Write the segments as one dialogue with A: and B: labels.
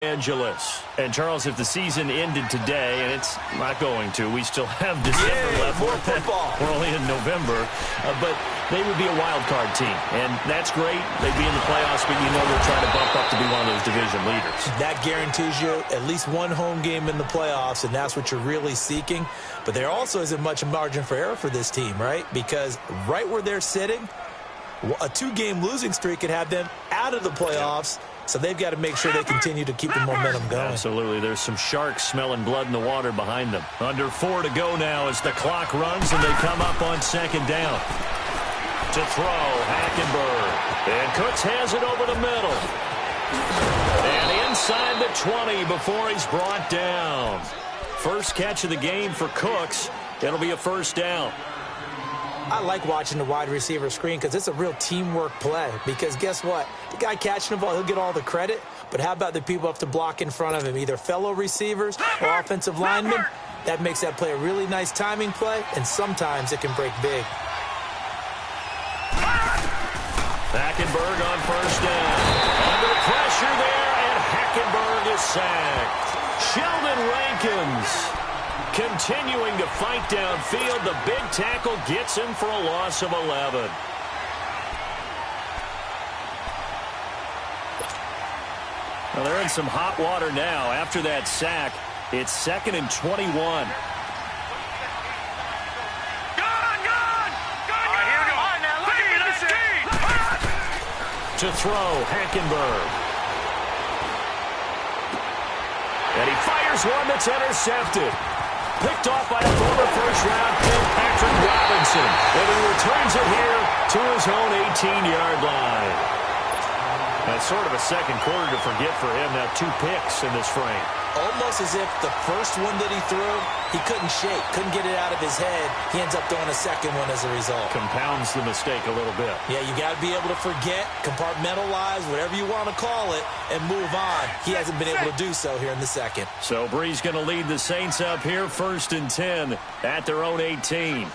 A: Angeles. And Charles, if the season ended today, and it's not going to, we still have December left.
B: More football.
A: We're only in November, but they would be a wild card team, and that's great. They'd be in the playoffs, but you know they're trying to bump up to be one of those division leaders.
B: That guarantees you at least one home game in the playoffs, and that's what you're really seeking. But there also isn't much margin for error for this team, right? Because right where they're sitting, a two-game losing streak could have them out of the playoffs. So they've got to make sure they continue to keep the momentum going.
A: Absolutely. There's some sharks smelling blood in the water behind them. Under 4 to go now as the clock runs and they come up on second down. To throw, Hackenberg. And Cooks has it over the middle. And inside the 20 before he's brought down. First catch of the game for Cooks. It'll be a first down.
B: I like watching the wide receiver screen because it's a real teamwork play. Because guess what? The guy catching the ball, he'll get all the credit. But how about the people up to block in front of him, either fellow receivers or offensive linemen? That makes that play a really nice timing play, and sometimes it can break big.
A: Hackenberg on first down. Under pressure there, and Hackenberg is sacked. Sheldon Rankins continuing to fight downfield. The big tackle gets him for a loss of 11. Well, they're in some hot water now. After that sack, it's 2nd and 21. To throw, Hackenberg. And he fires one that's intercepted. Picked off by a former first-round pick, Patrick Robinson. And he returns it here to his own 18-yard line. That's sort of a second quarter to forget for him. Now 2 picks in this frame.
B: Almost as if the first one that he threw, he couldn't shake, couldn't get it out of his head. He ends up throwing a second one as a result.
A: Compounds the mistake a little bit.
B: Yeah, you got to be able to forget, compartmentalize, whatever you want to call it, and move on. He hasn't been able to do so here in the second.
A: So Bree's going to lead the Saints up here 1st and 10 at their own 18.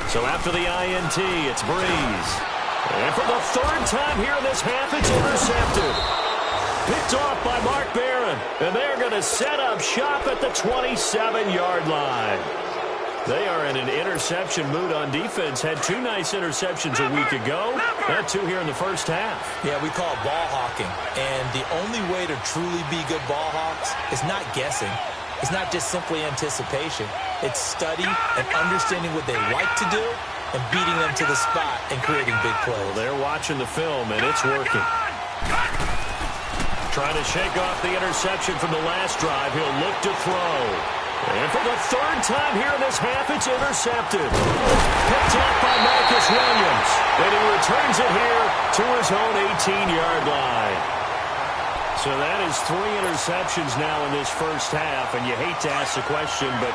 A: So after the INT, it's Breeze. And for the 3rd time here in this half, it's intercepted. Picked off by Mark Barron. And they're going to set up shop at the 27-yard line. They are in an interception mood on defense. Had 2 nice interceptions a week ago. Had 2 here in the first half.
B: Yeah, we call it ball hawking. And the only way to truly be good ball hawks is not guessing. It's not just simply anticipation. It's study and understanding what they like to do and beating them to the spot and creating big plays.
A: Well, they're watching the film, and it's working. Trying to shake off the interception from the last drive. He'll look to throw. And for the 3rd time here in this half, it's intercepted. Picked off by Marcus Williams. And he returns it here to his own 18-yard line. So that is 3 interceptions now in this first half, and you hate to ask the question, but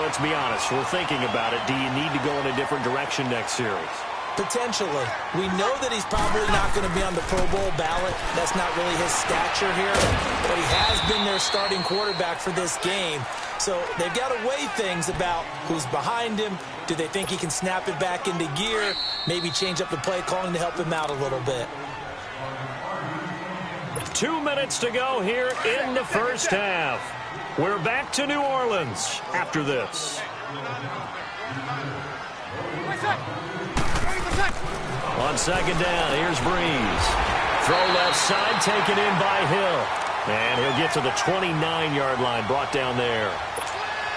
A: let's be honest, we're thinking about it. Do you need to go in a different direction next series?
B: Potentially. We know that he's probably not going to be on the Pro Bowl ballot. That's not really his stature here, but he has been their starting quarterback for this game. So they've got to weigh things about who's behind him. Do they think he can snap it back into gear? Maybe change up the play calling to help him out a little bit.
A: 2 minutes to go here in the first half. We're back to New Orleans after this. On second down, here's Breeze. Throw left side, taken in by Hill. And he'll get to the 29-yard line, brought down there.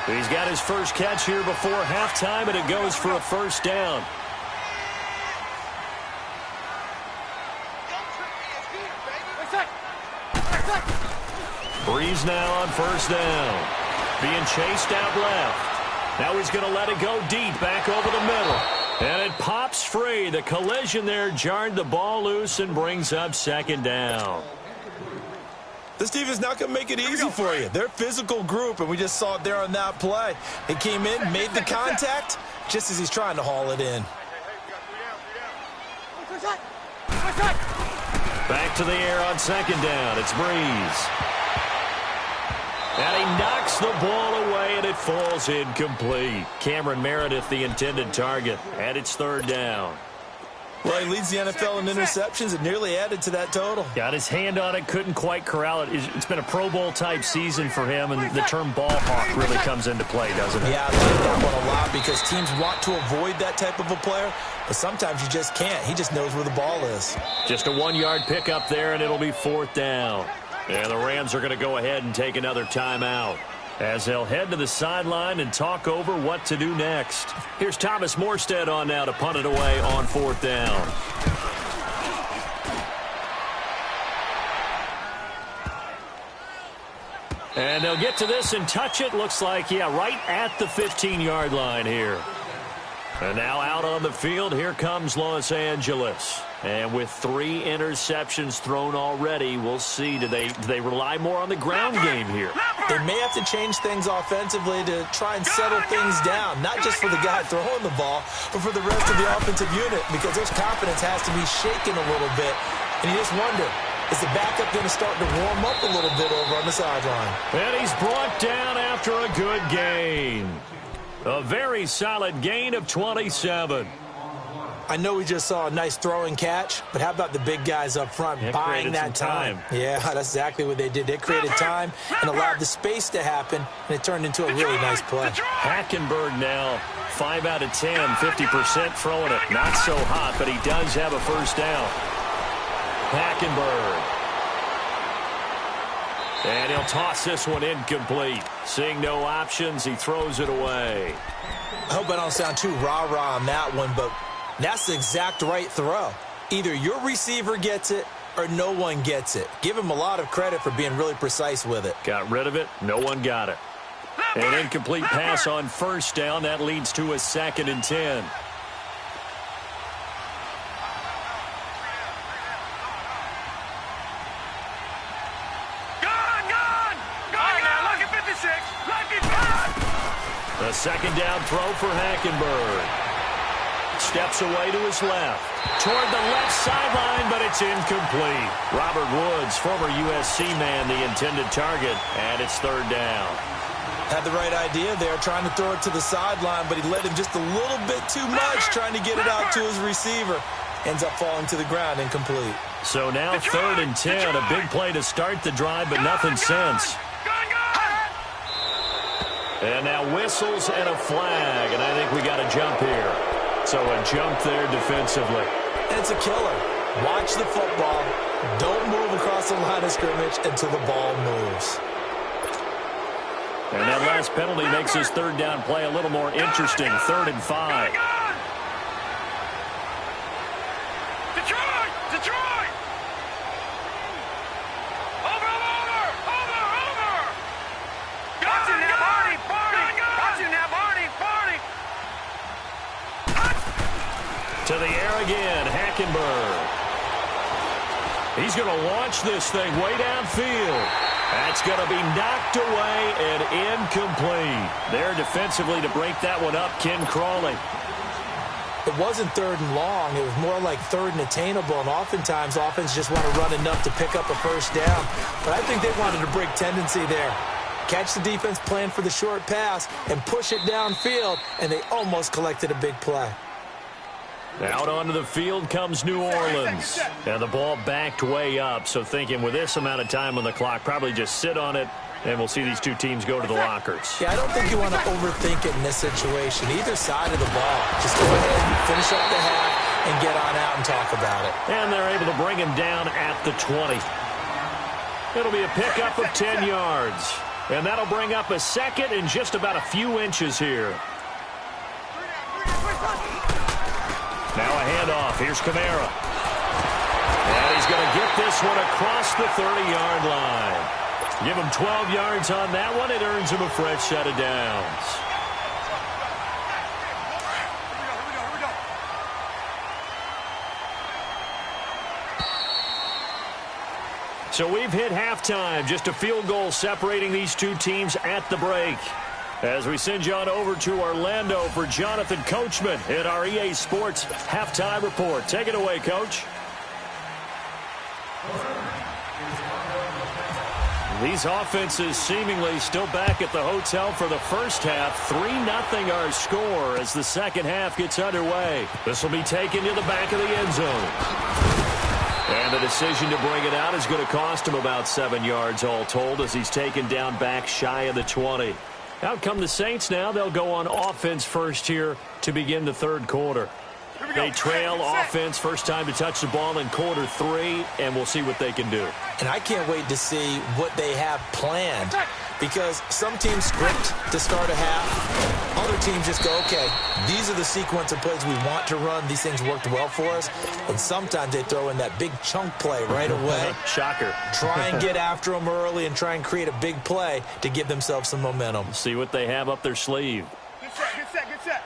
A: He's got his first catch here before halftime, and it goes for a first down. Breeze now on first down. Being chased out left. Now he's going to let it go deep, back over the middle. And it pops free. The collision there jarred the ball loose and brings up second down.
B: This defense is not going to make it easy for you. They're a physical group, and we just saw it there on that play. He came in, made the contact, just as he's trying to haul it in.
A: Back to the air on second down. It's Breeze. And he knocks the ball away, and it falls incomplete. Cameron Meredith, the intended target, and it's third down.
B: Well, he leads the NFL in interceptions and nearly added to that total.
A: Got his hand on it, couldn't quite corral it. It's been a Pro Bowl-type season for him, and the term ball hawk really comes into play, doesn't it?
B: Yeah, I like that one a lot because teams want to avoid that type of a player, but sometimes you just can't. He just knows where the ball is.
A: Just a 1-yard pickup there, and it'll be fourth down. And the Rams are going to go ahead and take another timeout as they'll head to the sideline and talk over what to do next. Here's Thomas Morstead on now to punt it away on fourth down. And they'll get to this and touch it. Looks like, yeah, right at the 15-yard line here. And now out on the field, here comes Los Angeles. And with 3 interceptions thrown already, we'll see. Do they rely more on the ground game here?
B: They may have to change things offensively to try and settle things down, not just for the guy throwing the ball, but for the rest of the offensive unit, because their confidence has to be shaken a little bit. And you just wonder, is the backup going to start to warm up a little bit over on the sideline?
A: And he's brought down after a good gain. A very solid gain of 27.
B: I know we just saw a nice throw and catch, but how about the big guys up front buying that time? Yeah, that's exactly what they did. They created time and allowed the space to happen, and it turned into a really nice play.
A: Hackenberg now, 5 out of 10, 50% throwing it. Not so hot, but he does have a first down. Hackenberg. And he'll toss this one incomplete. Seeing no options, he throws it away.
B: I hope I don't sound too rah-rah on that one, but that's the exact right throw. Either your receiver gets it or no one gets it. Give him a lot of credit for being really precise with it.
A: Got rid of it. No one got it. An incomplete pass on first down. That leads to a 2nd and 10. A second down throw for Hackenberg. Steps away to his left. Toward the left sideline, but it's incomplete. Robert Woods, former USC man, the intended target, and it's third down.
B: Had the right idea there, trying to throw it to the sideline, but he led him just a little bit too much, trying to get it out to his receiver. Ends up falling to the ground, incomplete.
A: So now 3rd and 10, a big play to start the drive, but nothing since. And now whistles and a flag, and I think we got a jump here. So a jump there defensively.
B: And it's a killer. Watch the football. Don't move across the line of scrimmage until the ball moves.
A: And that last penalty makes his third down play a little more interesting. 3rd and 5. To the air again, Hackenberg. He's going to launch this thing way downfield. That's going to be knocked away and incomplete. There defensively to break that one up, Ken Crawley.
B: It wasn't 3rd and long. It was more like 3rd and attainable, and oftentimes offense just want to run enough to pick up a first down. But I think they wanted a break tendency there. Catch the defense plan for the short pass and push it downfield, and they almost collected a big play.
A: Out onto the field comes New Orleans. And the ball backed way up, so thinking with this amount of time on the clock, probably just sit on it, and we'll see these two teams go to the lockers.
B: Yeah, I don't think you want to overthink it in this situation. Either side of the ball. Just go ahead, finish up the half, and get on out and talk about it.
A: And they're able to bring him down at the 20. It'll be a pickup of 10 yards. And that'll bring up a 2nd and just about a few inches here. Now a handoff. Here's Kamara. And he's going to get this one across the 30-yard line. Give him 12 yards on that one. It earns him a fresh set of downs. So we've hit halftime. Just a field goal separating these two teams at the break. As we send you on over to Orlando for Jonathan Coachman in our EA Sports Halftime Report. Take it away, Coach. These offenses seemingly still back at the hotel for the first half. 3-0 our score as the second half gets underway. This will be taken to the back of the end zone. And the decision to bring it out is going to cost him about 7 yards all told as he's taken down back shy of the 20. Out come the Saints now. They'll go on offense first here to begin the third quarter. They trail offense, first time to touch the ball in quarter 3, and we'll see what they can do.
B: And I can't wait to see what they have planned, because some teams script to start a half. Other teams just go, okay, these are the sequence of plays we want to run. These things worked well for us. And sometimes they throw in that big chunk play right away.
A: Shocker.
B: Try and get after them early and try and create a big play to give themselves some momentum.
A: See what they have up their sleeve.
C: Good set, good set, good set.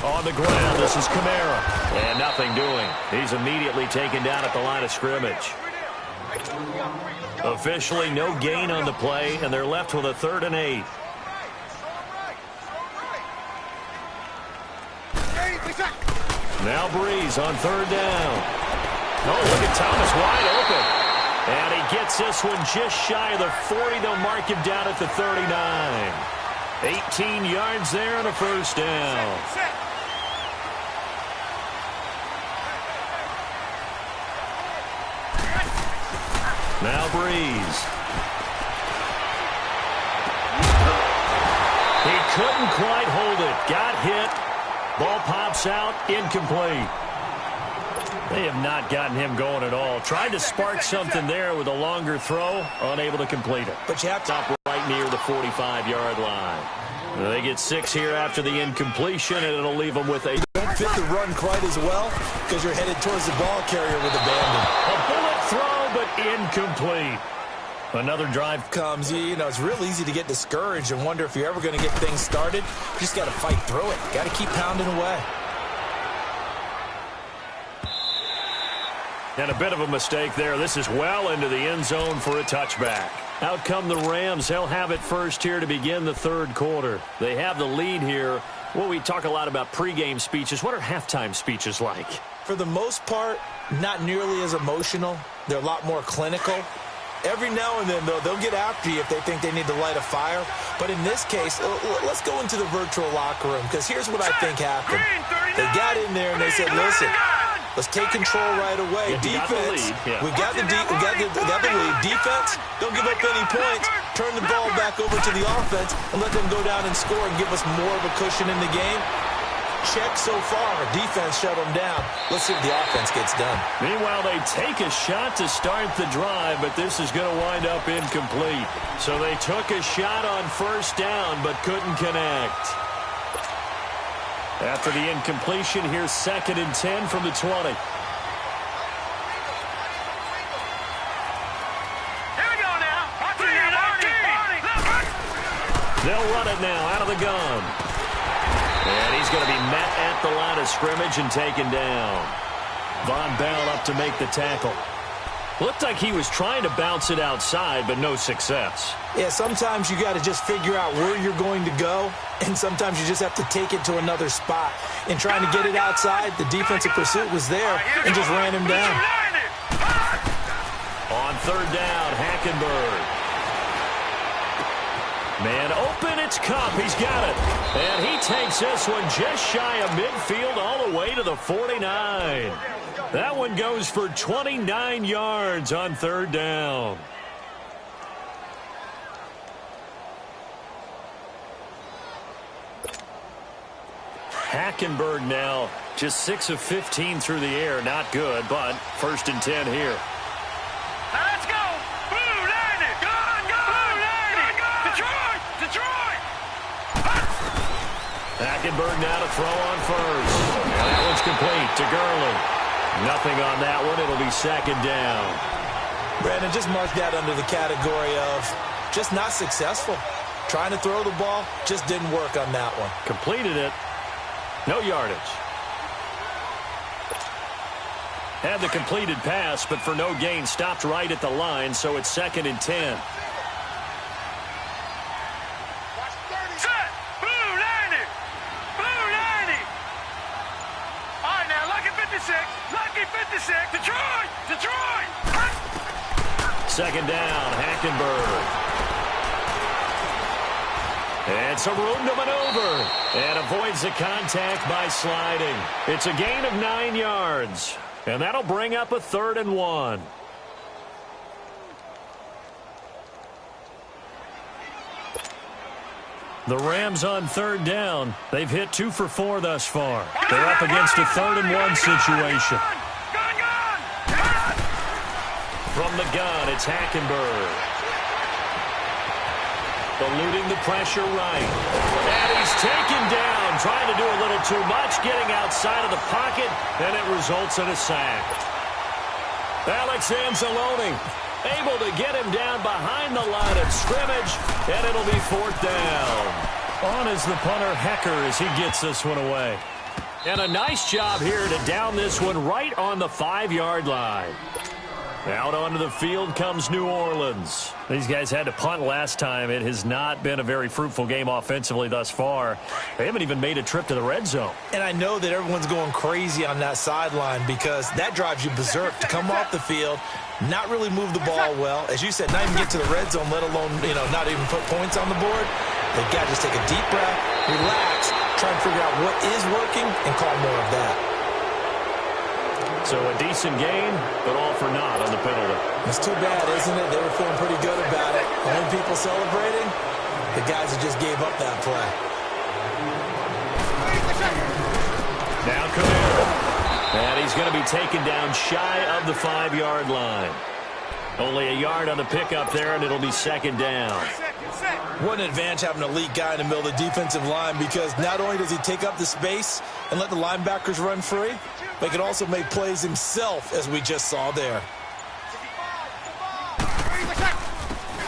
A: On the ground, this is Kamara. And nothing doing. He's immediately taken down at the line of scrimmage. Officially no gain on the play, and they're left with a 3rd and 8. Now Breeze on 3rd down. Oh, look at Thomas wide open. And he gets this one just shy of the 40. They'll mark him down at the 39. 18 yards there and a first down. Now Breeze. He couldn't quite hold it. Got hit. Ball pops out. Incomplete. They have not gotten him going at all. Tried to spark something there with a longer throw. Unable to complete it.
B: But you have to
A: stop right near the 45-yard line. They get 6 here after the incompletion, and it'll leave them with a...
B: Don't fit the run quite as well because you're headed towards the ball carrier with abandon.
A: A bullet throw, but incomplete. Another drive
B: comes. You know, it's real easy to get discouraged and wonder if you're ever going to get things started. You just got to fight through it. Got to keep pounding away.
A: And a bit of a mistake there. This is well into the end zone for a touchback. Out come the Rams. They'll have it first here to begin the third quarter. They have the lead here. Well, we talk a lot about pregame speeches. What are halftime speeches like?
B: For the most part, not nearly as emotional. They're a lot more clinical. Every now and then, though, they'll get after you if they think they need to light a fire. But in this case, let's go into the virtual locker room, because here's what I think happened. They got in there and they said, listen, let's take control right away. Defense, we got the lead. Defense, don't give up any points. Turn the ball back over to the offense and let them go down and score and give us more of a cushion in the game. Check so far. Defense shut them down. Let's see if the offense gets done.
A: Meanwhile, they take a shot to start the drive, but this is going to wind up incomplete. So they took a shot on first down, but couldn't connect. After the incompletion, here's 2nd and 10 from the 20.
C: Here we go now.
A: They'll run it now out of the gun. And he's going to be met at the line of scrimmage and taken down. Von Bell up to make the tackle. Looked like he was trying to bounce it outside, but no success.
B: Yeah, sometimes you got to just figure out where you're going to go, and sometimes you just have to take it to another spot. In trying to get it outside, the defensive pursuit was there and just ran him down.
A: On 3rd down, Hackenberg. Man open, it's Cup. He's got it. And he takes this one just shy of midfield all the way to the 49. That one goes for 29 yards on 3rd down. Hackenberg now just 6 of 15 through the air. Not good, but 1st and 10 here.
C: Let's go! Blue Lightning! Go! Blue Lightning! Detroit!
A: Hackenberg now to throw on first. And that one's complete to Gurley. Nothing on that one. It'll be 2nd down.
B: Brandon, just mark that under the category of just not successful. Trying to throw the ball, just didn't work on that one.
A: Completed it. No yardage. Had the completed pass, but for no gain, stopped right at the line, so it's 2nd and 10.
C: Set! Blue Lightning! Blue Lightning!
A: Second down, Hackenberg. And some room to maneuver. And avoids the contact by sliding. It's a gain of 9 yards. And that'll bring up a 3rd and 1. The Rams on 3rd down. They've hit 2 for 4 thus far. They're up against a 3rd and 1 situation. From the gun, it's Hackenberg. Eluding the pressure right. And he's taken down, trying to do a little too much, getting outside of the pocket, and it results in a sack. Alex Anzalone able to get him down behind the line of scrimmage, and it'll be 4th down. On is the punter, Hecker, as he gets this one away. And a nice job here to down this one right on the 5-yard line. Out onto the field comes New Orleans. These guys had to punt last time. It has not been a very fruitful game offensively thus far. They haven't even made a trip to the red zone.
B: And I know that everyone's going crazy on that sideline because that drives you berserk to come off the field, not really move the ball well. As you said, not even get to the red zone, let alone, not even put points on the board. They've got to just take a deep breath, relax, try and figure out what is working and call more of that.
A: So a decent game, but all for naught on the penalty.
B: It's too bad, isn't it? They were feeling pretty good about it. And when people celebrating, the guys that just gave up that play.
A: Now Kamara. And he's going to be taken down shy of the 5-yard line. Only a yard on the pickup there, and it'll be 2nd down.
B: What an advantage having an elite guy in the middle of the defensive line, because not only does he take up the space and let the linebackers run free, but he can also make plays himself, as we just saw there.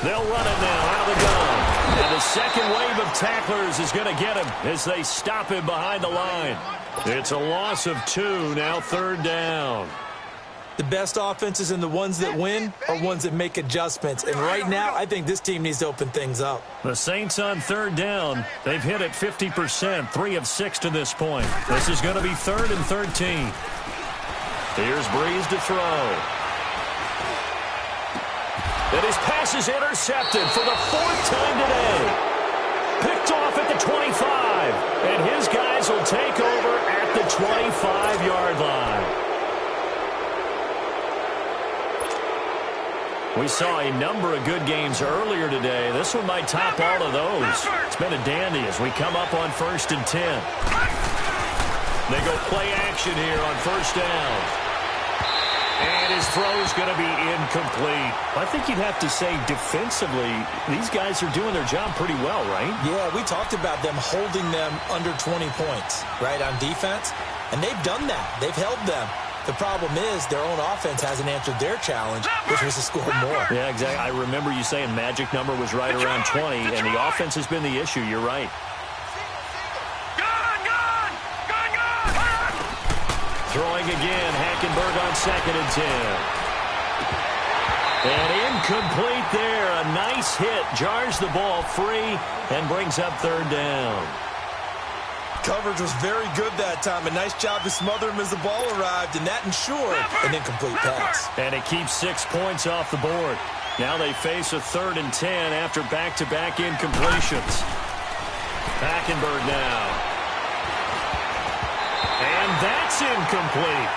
A: They'll run it now out of the gun. And the second wave of tacklers is going to get him as they stop him behind the line. It's a loss of 2, now 3rd down.
B: The best offenses and the ones that win are ones that make adjustments. And right now, I think this team needs to open things up.
A: The Saints on 3rd down. They've hit it 50%, 3 of 6 to this point. This is going to be 3rd and 13. Here's Breeze to throw. And his pass is intercepted for the 4th time today. Picked off at the 25. And his guys will take over at the 25-yard line. We saw a number of good games earlier today. This one might top all of those. It's been a dandy as we come up on 1st and 10. They go play action here on 1st down. And his throw's going to be incomplete. I think you'd have to say defensively, these guys are doing their job pretty well, right?
B: Yeah, we talked about them holding them under 20 points, right, on defense. And they've done that. They've held them. The problem is their own offense hasn't answered their challenge, which was to score more.
A: Yeah, exactly. I remember you saying magic number was right around 20, and the offense has been the issue. You're right. Throwing again, Hackenberg on 2nd and 10. And incomplete there. A nice hit. Jars the ball free and brings up 3rd down.
B: Coverage was very good that time. A nice job to smother him as the ball arrived, and that ensured an incomplete pass.
A: And it keeps 6 points off the board. Now they face a 3rd and 10 after back-to-back incompletions. Hackenberg now. And that's incomplete.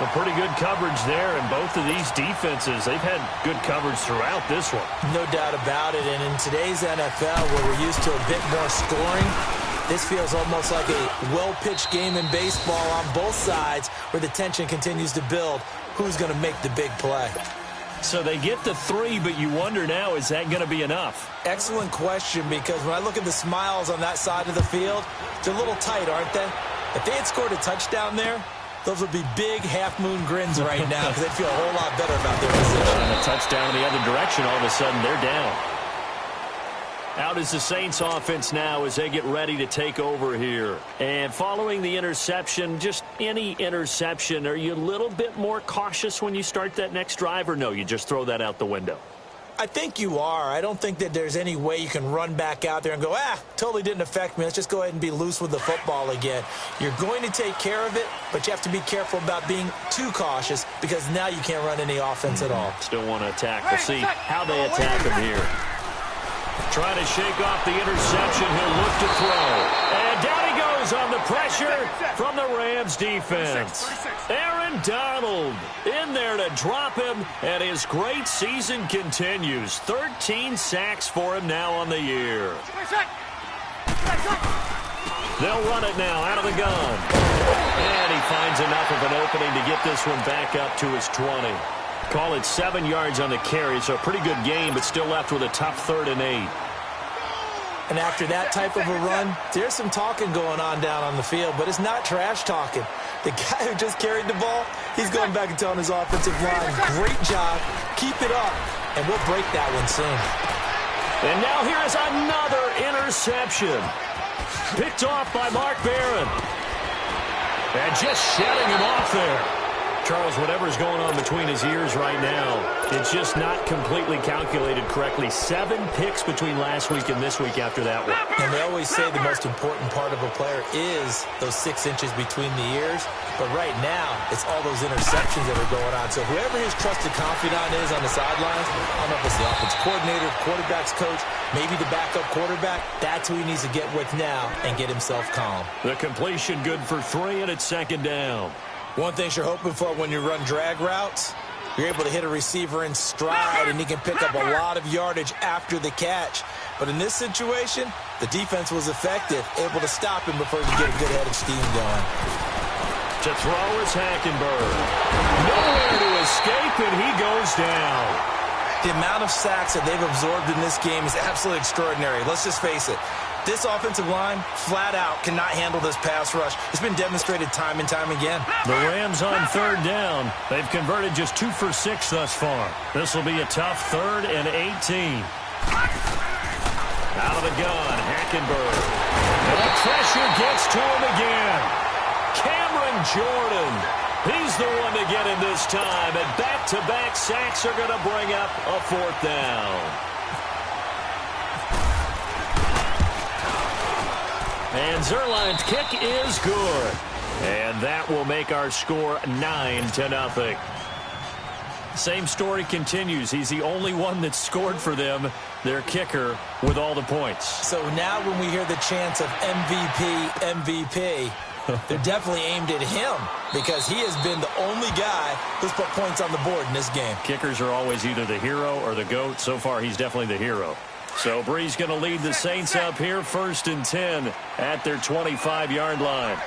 A: A pretty good coverage there, and both of these defenses, they've had good coverage throughout this one.
B: No doubt about it, and in today's NFL, where we're used to a bit more scoring, this feels almost like a well-pitched game in baseball on both sides where the tension continues to build. Who's going to make the big play?
A: So they get the 3, but you wonder now, is that going to be enough?
B: Excellent question, because when I look at the smiles on that side of the field, they're a little tight, aren't they? If they had scored a touchdown there, those would be big half-moon grins right now because they'd feel a whole lot better about their position.
A: And a touchdown in the other direction, all of a sudden they're down. Out is the Saints offense now as they get ready to take over here. And following the interception, just any interception, are you a little bit more cautious when you start that next drive, or no, you just throw that out the window?
B: I think you are. I don't think that there's any way you can run back out there and go, totally didn't affect me. Let's just go ahead and be loose with the football again. You're going to take care of it, but you have to be careful about being too cautious because now you can't run any offense at all.
A: Still want to attack. We'll see how they attack him here. Trying to shake off the interception. He'll look to throw. And down he goes on the pressure from the Rams defense. Aaron Donald in there to drop him, and his great season continues. 13 sacks for him now on the year. They'll run it now out of the gun. And he finds enough of an opening to get this one back up to his 20. Call it 7 yards on the carry, so a pretty good game, but still left with a tough 3rd and 8.
B: And after that type of a run, there's some talking going on down on the field, but it's not trash talking. The guy who just carried the ball, he's going back and telling his offensive line, great job, keep it up, and we'll break that one soon.
A: And now here is another interception. Picked off by Mark Barron. And just shedding him off there. Charles, whatever's going on between his ears right now, it's just not completely calculated correctly. 7 picks between last week and this week after that one.
B: And they always say the most important part of a player is those 6 inches between the ears. But right now, it's all those interceptions that are going on. So whoever his trusted confidant is on the sidelines, I don't know if it's the offensive coordinator, quarterback's coach, maybe the backup quarterback, that's who he needs to get with now and get himself calm.
A: The completion good for 3, and it's 2nd down.
B: One thing you're hoping for when you run drag routes, you're able to hit a receiver in stride, and he can pick up a lot of yardage after the catch. But in this situation, the defense was effective, able to stop him before he could get a good head of steam going.
A: To throw is Hackenberg. Nowhere to escape, and he goes down.
B: The amount of sacks that they've absorbed in this game is absolutely extraordinary. Let's just face it. This offensive line, flat out, cannot handle this pass rush. It's been demonstrated time and time again.
A: The Rams on 3rd down. They've converted just 2 for 6 thus far. This will be a tough 3rd and 18. Out of the gun, Hackenberg. And the pressure gets to him again. Cameron Jordan. He's the one to get him this time. And back-to-back sacks are going to bring up a 4th down. And Zerline's kick is good. And that will make our score 9-0. Same story continues. He's the only one that scored for them, their kicker, with all the points.
B: So now when we hear the chants of MVP, they're definitely aimed at him because he has been the only guy who's put points on the board in this game.
A: Kickers are always either the hero or the GOAT. So far, he's definitely the hero. So Bree's going to lead the Saints up here, 1st and 10 at their 25-yard line.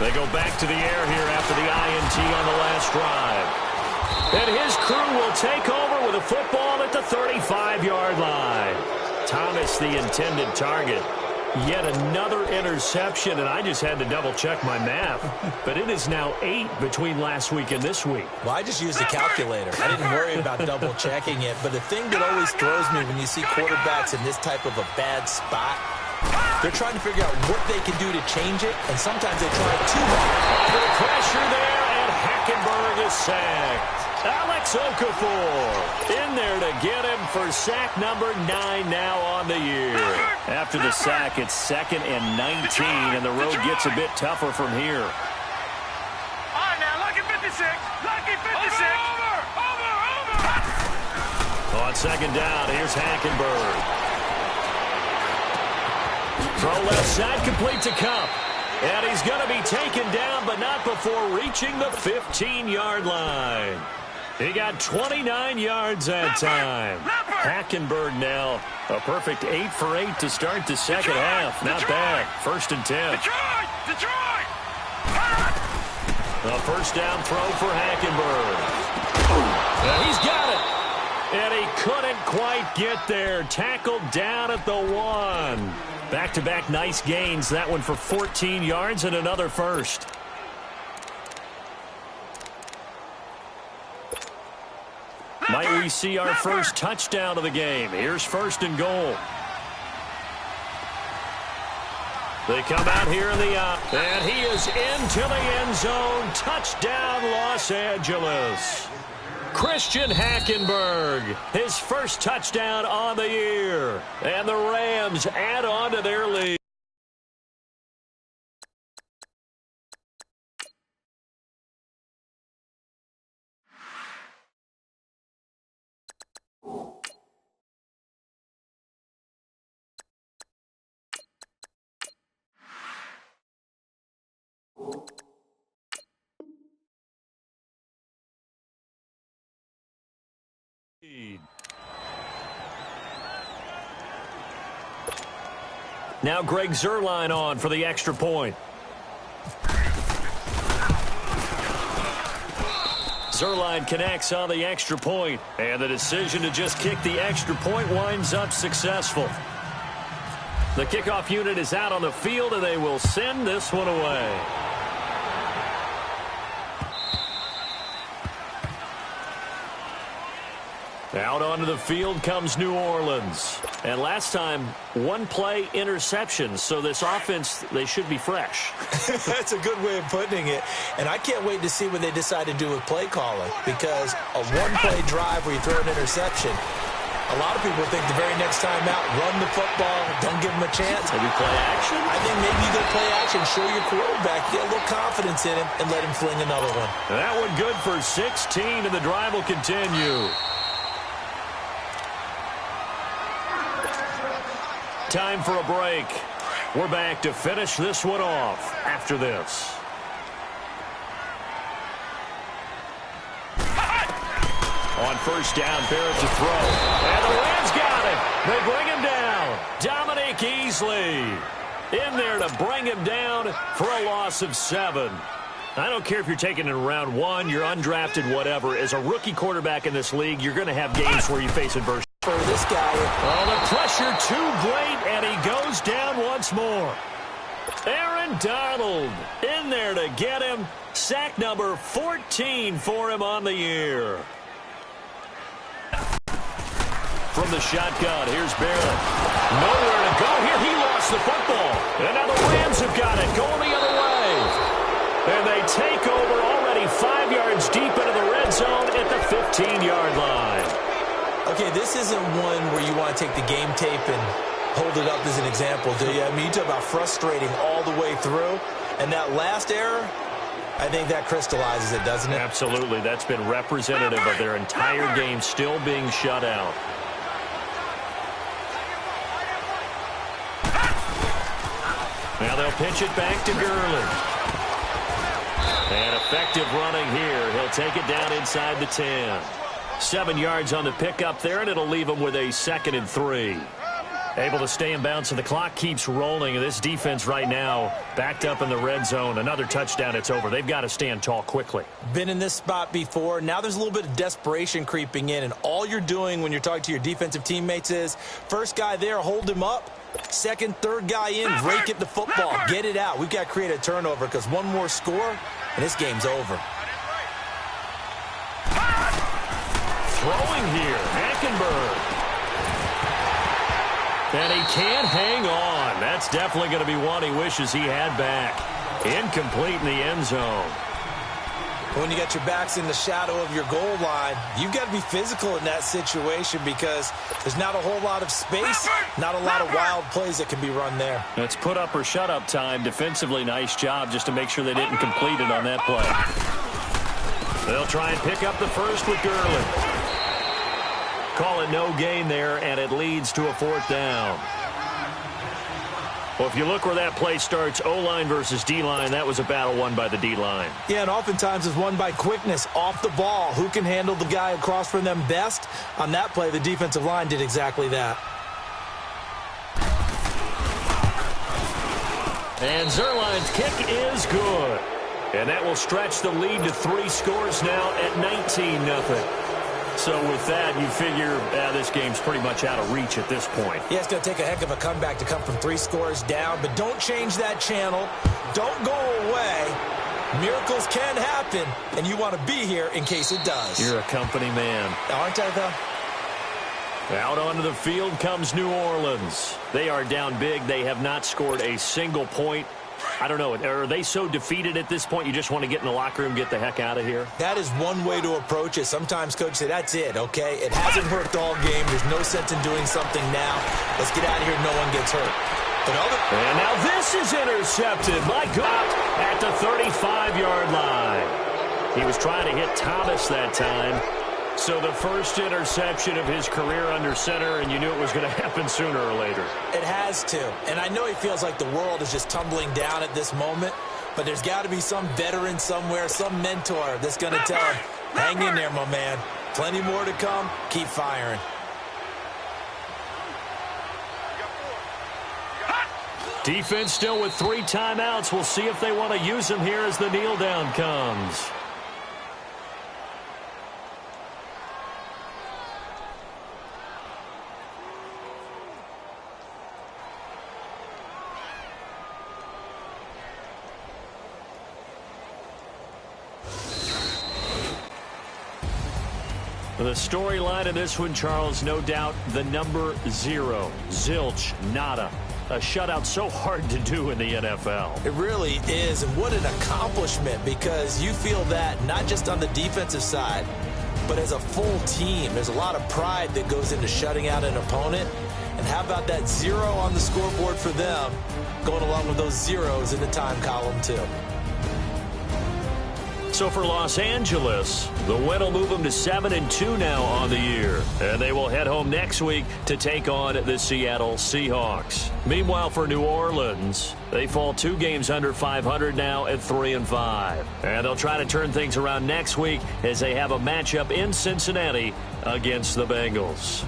A: They go back to the air here after the INT on the last drive. And his crew will take over with a football at the 35-yard line. Thomas, the intended target. Yet another interception, and I just had to double-check my math. But it is now 8 between last week and this week.
B: Well, I just used a calculator. I didn't worry about double-checking it. But the thing that always throws me when you see quarterbacks in this type of a bad spot, they're trying to figure out what they can do to change it, and sometimes they try too hard.
A: The pressure there, and Hackenberg is sacked. Alex Okafor in there to get him for sack number 9 now on the year. After the sack, it's 2nd and 19, and the road gets a bit tougher from here.
C: All right, now, lucky 56. Lucky 56. Over.
A: On 2nd down, here's Hackenberg. Throw left side, complete to Cup. And he's going to be taken down, but not before reaching the 15-yard line. He got 29 yards that time. Hackenberg now a perfect 8 for 8 to start the second half. Not bad. 1st and 10.
C: Detroit!
A: A 1st down throw for Hackenberg. And he's got it. And he couldn't quite get there. Tackled down at the 1. Back-to-back nice gains. That one for 14 yards and another 1st. Might we see our first touchdown of the game? Here's 1st and goal. They come out here in the and he is into the end zone. Touchdown, Los Angeles. Christian Hackenberg, his first touchdown on the year. And the Rams add on to their lead. Now Greg Zuerlein on for the extra point. Zuerlein connects on the extra point, and the decision to just kick the extra point winds up successful. The kickoff unit is out on the field, and they will send this one away. Out onto the field comes New Orleans. And last time, one play interception. So this offense, they should be fresh.
B: That's a good way of putting it. And I can't wait to see what they decide to do with play calling. Because a one-play drive where you throw an interception, a lot of people think the very next time out, run the football, don't give them a chance.
A: Maybe play action?
B: I think maybe you go play action, show your quarterback, get a little confidence in him, and let him fling another one.
A: That one good for 16, and the drive will continue. Time for a break. We're back to finish this one off after this. On first down, Barrett to throw. And the Rams got it. They bring him down. Dominique Easley in there to bring him down for a loss of 7. I don't care if you're taking it in round 1, you're undrafted, whatever. As a rookie quarterback in this league, you're going to have games where you face adversity.
B: For this guy.
A: Oh, the pressure too great, and he goes down once more. Aaron Donald in there to get him. Sack number 14 for him on the year. From the shotgun, here's Barrett. Nowhere to go here. He lost the football. And now the Rams have got it, going the other way. And they take over already 5 yards deep into the red zone at the 15-yard line.
B: Okay, this isn't one where you want to take the game tape and hold it up as an example, do you? I mean, you talk about frustrating all the way through. And that last error, I think that crystallizes it, doesn't it?
A: Absolutely. That's been representative of their entire game still being shut out. Now they'll pitch it back to Gurley. And effective running here. He'll take it down inside the 10. 7 yards on the pickup there, and it'll leave him with a 2nd and 3. Able to stay in bounds, and the clock keeps rolling. This defense right now backed up in the red zone. Another touchdown, it's over. They've got to stand tall quickly.
B: Been in this spot before. Now there's a little bit of desperation creeping in, and all you're doing when you're talking to your defensive teammates is first guy there, hold him up. Second, third guy in, rake it the football. Get it out. We've got to create a turnover because one more score, and this game's over.
A: Throwing here, Hackenberg. And he can't hang on. That's definitely going to be one he wishes he had back. Incomplete in the end zone.
B: When you got your backs in the shadow of your goal line, you've got to be physical in that situation because there's not a whole lot of space, not a lot of wild plays that can be run there.
A: It's put up or shut up time. Defensively, nice job just to make sure they didn't complete it on that play. They'll try and pick up the first with Gurley. Call it no gain there, and it leads to a 4th down. Well, if you look where that play starts, O-line versus D-line, that was a battle won by the D-line.
B: Yeah, and oftentimes it's won by quickness off the ball. Who can handle the guy across from them best? On that play, the defensive line did exactly that.
A: And Zuerlein's kick is good. And that will stretch the lead to 3 scores now at 19-0. So with that, you figure this game's pretty much out of reach at this point.
B: Yeah, it's going to take a heck of a comeback to come from 3 scores down, but don't change that channel. Don't go away. Miracles can happen, and you want to be here in case it does.
A: You're a company man.
B: Aren't I, though?
A: Out onto the field comes New Orleans. They are down big. They have not scored a single point. I don't know. Are they so defeated at this point you just want to get in the locker room, get the heck out of here?
B: That is one way to approach it. Sometimes coaches say, that's it, okay? It hasn't worked all game. There's no sense in doing something now. Let's get out of here. No one gets hurt.
A: And now this is intercepted. My God, at the 35-yard line. He was trying to hit Thomas that time. So the first interception of his career under center, and you knew it was going to happen sooner or later.
B: It has to. And I know he feels like the world is just tumbling down at this moment, but there's got to be some veteran somewhere, some mentor that's going to tell him, hang in there, my man. Plenty more to come. Keep firing.
A: Defense still with 3 timeouts. We'll see if they want to use them here as the kneel down comes. The storyline of this one, Charles, no doubt the number 0. Zilch, nada. A shutout so hard to do in the NFL.
B: It really is, and what an accomplishment, because you feel that not just on the defensive side, but as a full team. There's a lot of pride that goes into shutting out an opponent. And how about that 0 on the scoreboard for them, going along with those zeros in the time column, too.
A: So for Los Angeles, the win will move them to 7-2 now on the year. And they will head home next week to take on the Seattle Seahawks. Meanwhile, for New Orleans, they fall 2 games under 500 now at 3-5. And they'll try to turn things around next week as they have a matchup in Cincinnati against the Bengals.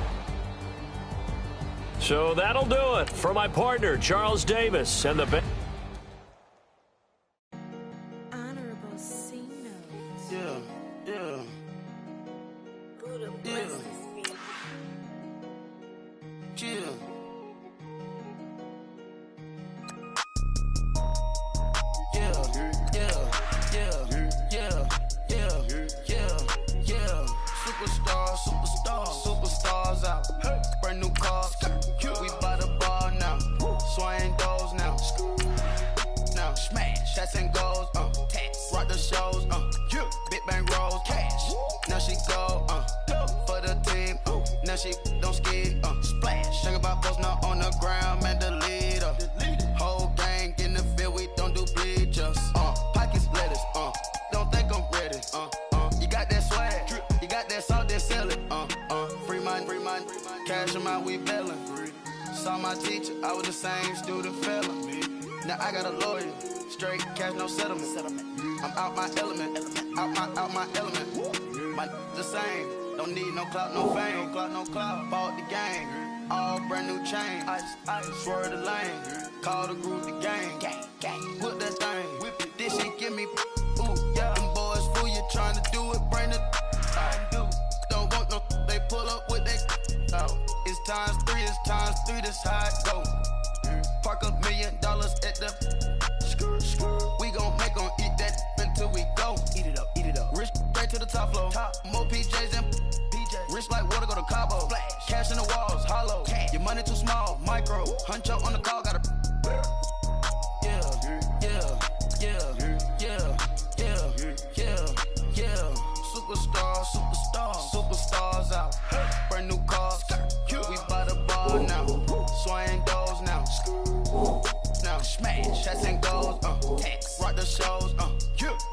A: So that'll do it for my partner, Charles Davis, and the
D: Superstars out. Brand new cars. We buy the ball now. Swing doors now. Now smash. Shots and goals. Rock the shows. Big bang rolls. Cash. Now she go. For the team. Now she don't ski. Splash. Think about post now on the ground. Man, the leader. Whole gang in the field. We don't do bleachers. Pockets lettuce. Don't think I'm ready. You got that swag. You got that salt, then sell it. Free mind. Cash them out, we bailin'. Saw my teacher, I was the same student fella. Now I got a lawyer, straight cash, no settlement. I'm out my element, out my element. My the same, don't need no clout, no fame. No clout, bought the game, all brand new chain. Ice, swerve the lane, call the group the gang. Whip that thing, whip it, this shit give me. Ooh, yeah, them boys fool you trying to do it, bring the. Don't want no, they pull up with they. It's times 3, this how it go. Park $1 million at the. We gon' make 'em eat that until we go. Eat it up. Rich straight to the top floor. More PJs and PJs. Rich like water, go to Cabo. Flash. Cash in the walls, hollow. Cash. Your money too small, micro. Hunch up on the call, gotta. Superstars out. Brand new cars. We buy the ball now. Swing doors now. Now smash. Shots and goals. Rock the shows.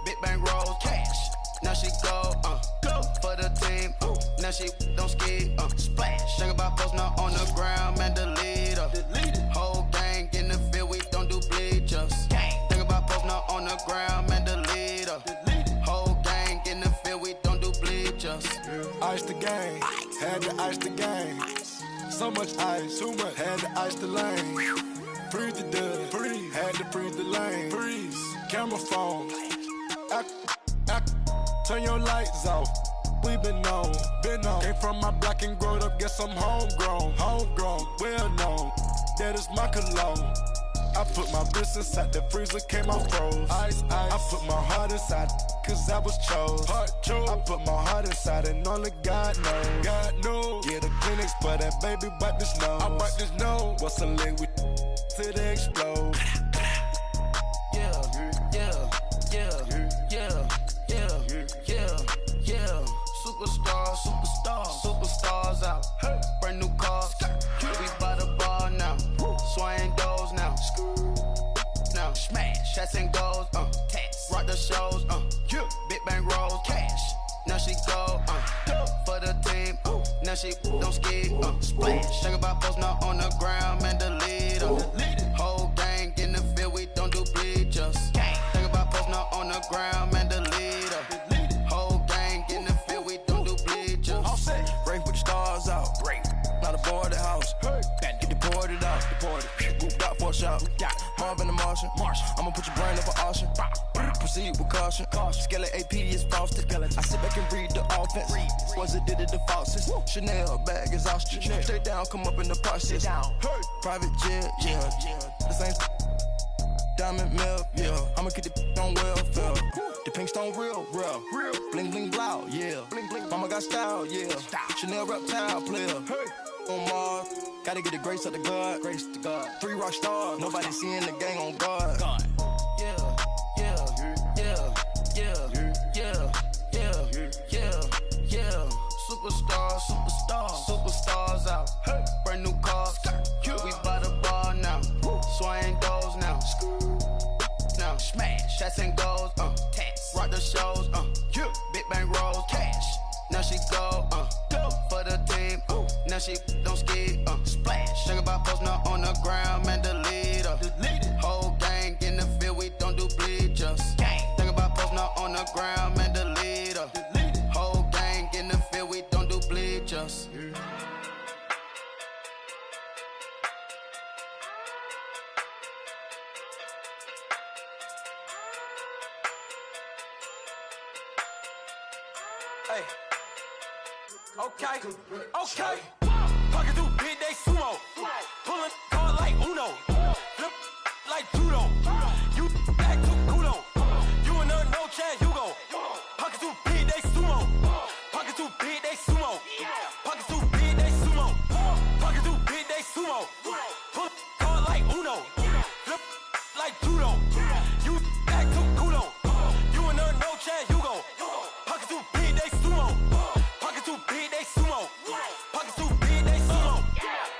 D: Big bang rolls. Cash. Now she go. For the team. Now she don't ski. Splash. Think about post now on the ground. Man, the leader. Whole gang in the field. We don't do bleachers. Think about post now on the ground. Man, the leader. Whole gang in the field. We don't do bleachers.
E: Ice the game, had to ice the game. So much ice, too much, had to ice the lane. Freeze the dud, had to freeze the lane. Freeze, camera phone. Turn your lights off. We been on. Came from my block and growed up, guess I'm homegrown, well known. That is my cologne. I put my wrist inside the freezer, came out froze. Ice. I put my heart inside, cause I was chose. I put my heart inside and only God knows. Yeah, the Phoenix, but that baby bite this nose. I bite this nose. What's a leg with till they explode?
D: Superstars out. Brand new cars. We by the bar now. Swaying doors now. Now smash. Shots and goals. Rock the shows. Big bang rolls. Cash. Now she go. For the team. Now she don't ski. Splash. Think about post now on the ground. Man, delete her. Whole gang in the field. We don't do bleachers. Think about post now on the ground. Man, delete her. Whole gang in the field. We don't do bleachers.
F: Break with the stars out. Not a boarded house. Get deported out. Whoop out for a shot. Marvin the Martian. I'ma put your brain up for auction. Proceed with caution. Skeleton AP is frosted. I sit back and read the offense. Was it did it the faucets? Chanel bag is ostrich. Stay down, come up in the process. Private jet, yeah. The same diamond milk, yeah. I'ma keep the on welfare. The pink stone real. Bling bling blow, yeah. Mama got style, yeah. Chanel reptile player. On Mars, gotta get the grace of the God. 3 rock stars, nobody seeing the gang on guard.
D: Superstars out. Brand new cars. We by the bar now. Swaying doors now. Now smash. Shots and goals. Rock the shows. Big bang rolls. Cash. Now she go. For the team. Now she don't ski. Splash. Think about post now on the ground. Man, delete her. Whole gang in the field. We don't do bleachers. Think about post now on the ground. Man, delete her. Whole gang in the field. We don't do bleachers.
F: Hey. Okay. Pocket through big day sumo. Pulling card like Uno. Flip like judo. You back to kudo. You and her no Chad Hugo. Pocket through big day sumo. Pocket through big day sumo. Pocket through big day sumo. Pocket through big day sumo. Pull card like Uno. Flip like judo. You back to kudo. You and her no Chad Hugo. Pocket through big day sumo. Pocket through big day sumo. Pocket through big day sumo.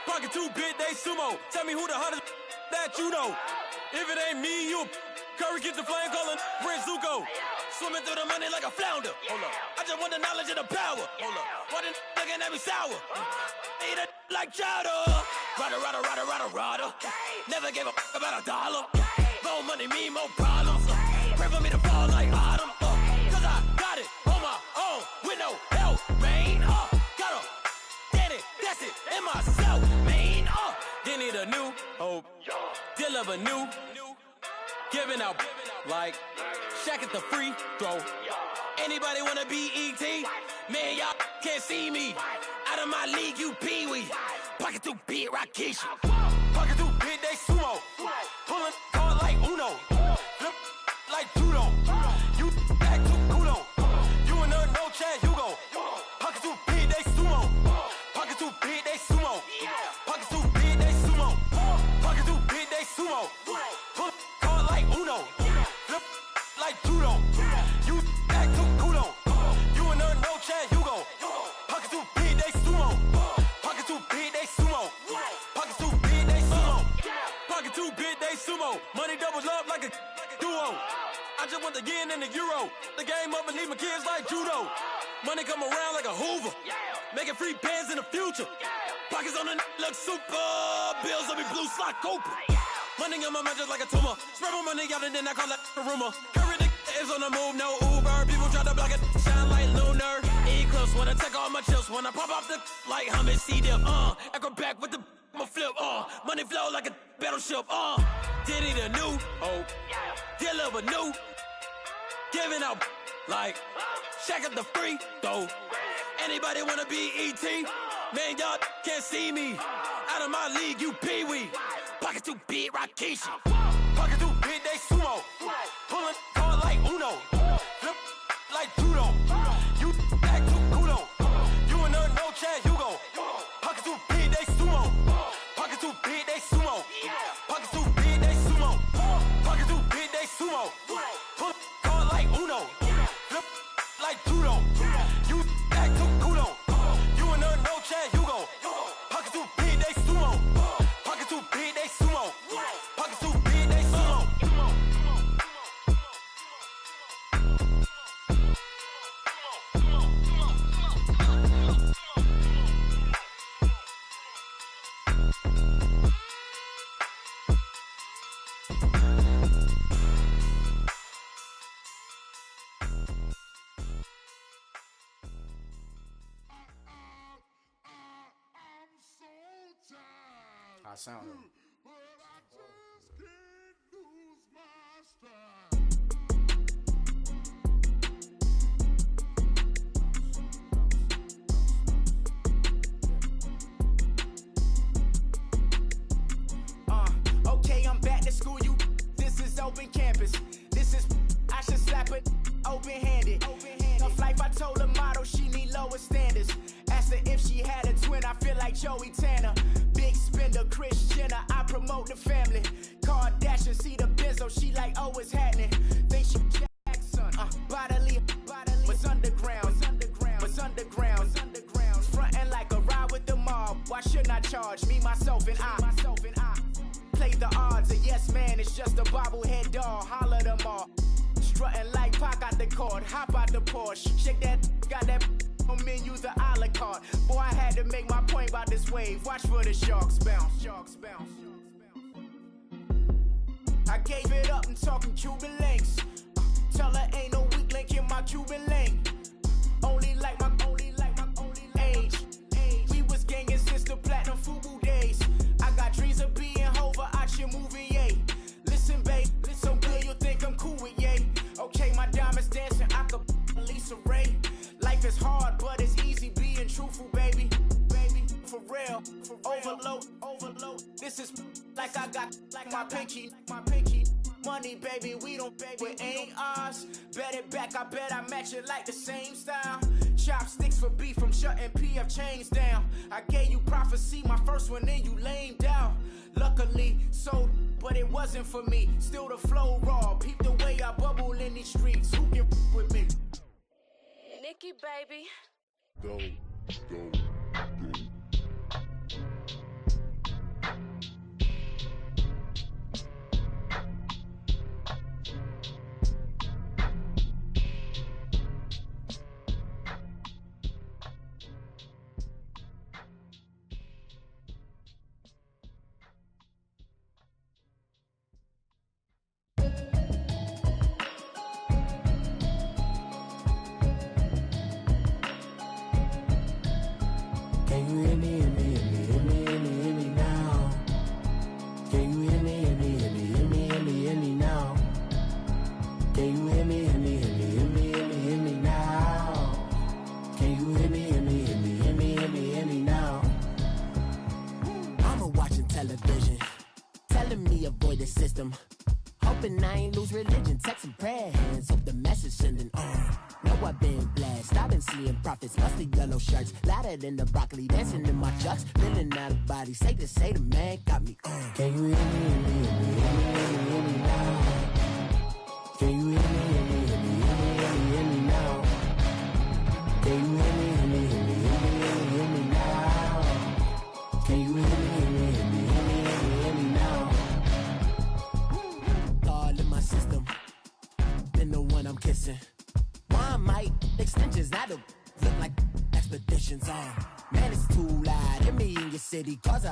F: Pocket through big day sumo. Tell me who the hottest that you know. If it ain't me, you Curry get the flame calling Prince Zuko. Swimming through the money like a flounder. Hold up. I just want the knowledge and the power. Hold up. Why the looking at me sour? Eat it like chowder. Rada. Never gave a about $1. More money mean more problems. Pray for me to fall like autumn. Cause I got it on my own with no help, man. Got a daddy, that's it, in myself, man. They need a new hope. Deal of a new. Giving out like Shaq at the free throw. Anybody wanna be E.T.? Man, y'all can't see me. Out of my league, you pee-wee. Pocket through big Rakishi. Pocket through big day sumo. Pulling card like Uno. Flip like judo. You back to kudo. You and her no Chad Hugo. Pocket through big day sumo. Pocket through big day sumo. Pocket through big day sumo. Pocket through big day sumo. Pull card like Uno. Flip like judo. You back to kudo. You and her no Chad Hugo. Pocket through big day sumo. Pocket through big day sumo. Pocket through big day sumo. Pocket through big day sumo. Money doubles up like a duo. I just want the yen and the euro. The game up and leave my kids like judo. Money come around like a Hoover. Making free bands in the future. Pockets on the look super. Bills on me blue slot Cooper. Money on my mind just like a tumor. Spread my money out and then I call that a rumor. Curry the is on the move, no Uber. People try to block it, shine like lunar. Eclipse wanna take all my chips. When I pop off the like Hummus C-dip. Acrobat with the I'ma flip. Money flow like a battleship. Diddy the new hope. Deliver new. Giving out like Shaq at the free throw. Anybody wanna be E.T.? Man, y'all can't see me. Out of my league, you pee-wee. Pocket too big, Rakishi. Pocket too big, they sumo. Pulling card like Uno. Flip like judo. You back to kudo. You and her no Chad Hugo. don't. You act too cool on. You in a no chat, you gon' pocket too big, they sumo. Pocket too big, they sumo. Pocket too big, they sumo.
G: I sound it.
H: Okay, I'm back to school, you. This is open campus. This is, I should slap it open-handed. Tough life, I told her motto, she need lower standards. Asked her if she had a twin, I feel like Joey Tanner. Big spender, Kris Jenner, I promote the family. Kardashian, see the Benzo, she like, oh, it's happening. Think she Jackson, bodily, was underground. Frontin' like a ride with the mob. Why shouldn't I charge me, myself, and I? Play the odds, a yes man is just a bobblehead doll. Holler them all. Strutting like Pac out the court, hop out the Porsche. Shake that, got that on menu, the a la carte. Boy, I had to make my point about this wave. Watch for the sharks bounce. I gave it up and talking Cuban links. Tell her ain't no weak link in my Cuban link. Only like my age. We was gangin' since the platinum FUBU days. I got dreams of being Hova out your movie, yay. Listen, babe, listen good, you think I'm cool with yay. Okay, my diamonds dancing, I could Lisa Ray. Life is hard, but it's easy being truthful, baby. For real, overload. This is like I got like my pinky. Money, baby, we don't pay, it ain't ours. Bet it back, I bet I match it like the same style. Chopsticks for beef from shutting PF chains down. I gave you prophecy, my first one, then you lamed out. Luckily, sold, but it wasn't for me. Still the flow raw, peep the way I bubble in these streets. Who can with me?
I: Nikki, baby.
E: Go.
J: Can you hear me now? Can you hear me now? Can you hear me now? Can you hear me now? Mama watching television, telling me avoid the system. Hoping I ain't lose religion, texting prayer hands, hope the message sending on. Know I've been blessed, I've been seeing prophets, mostly yellow shirts, louder than the broccoli, dancing in my chucks, feeling out of body, say the man got me on. Can you hear me now? Can you hear me now? Can you hear me now? Can you hear me now? All in my system, been the one I'm kissing. One might extensions, I don't look like expeditions on. Man, it's too loud. Hear me in your city, cause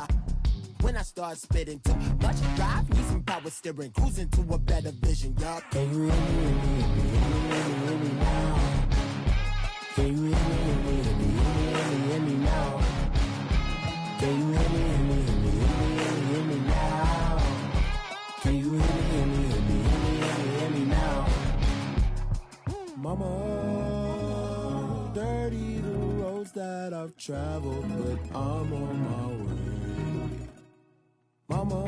J: when I start spitting too much drive, need some power steering, cruising to a better vision, y'all. Can you hear me now? Can you hear me now? Can you hear me now? Can you hear me now? Mama, dirty the roads that I've traveled, but I'm on my way. Mama,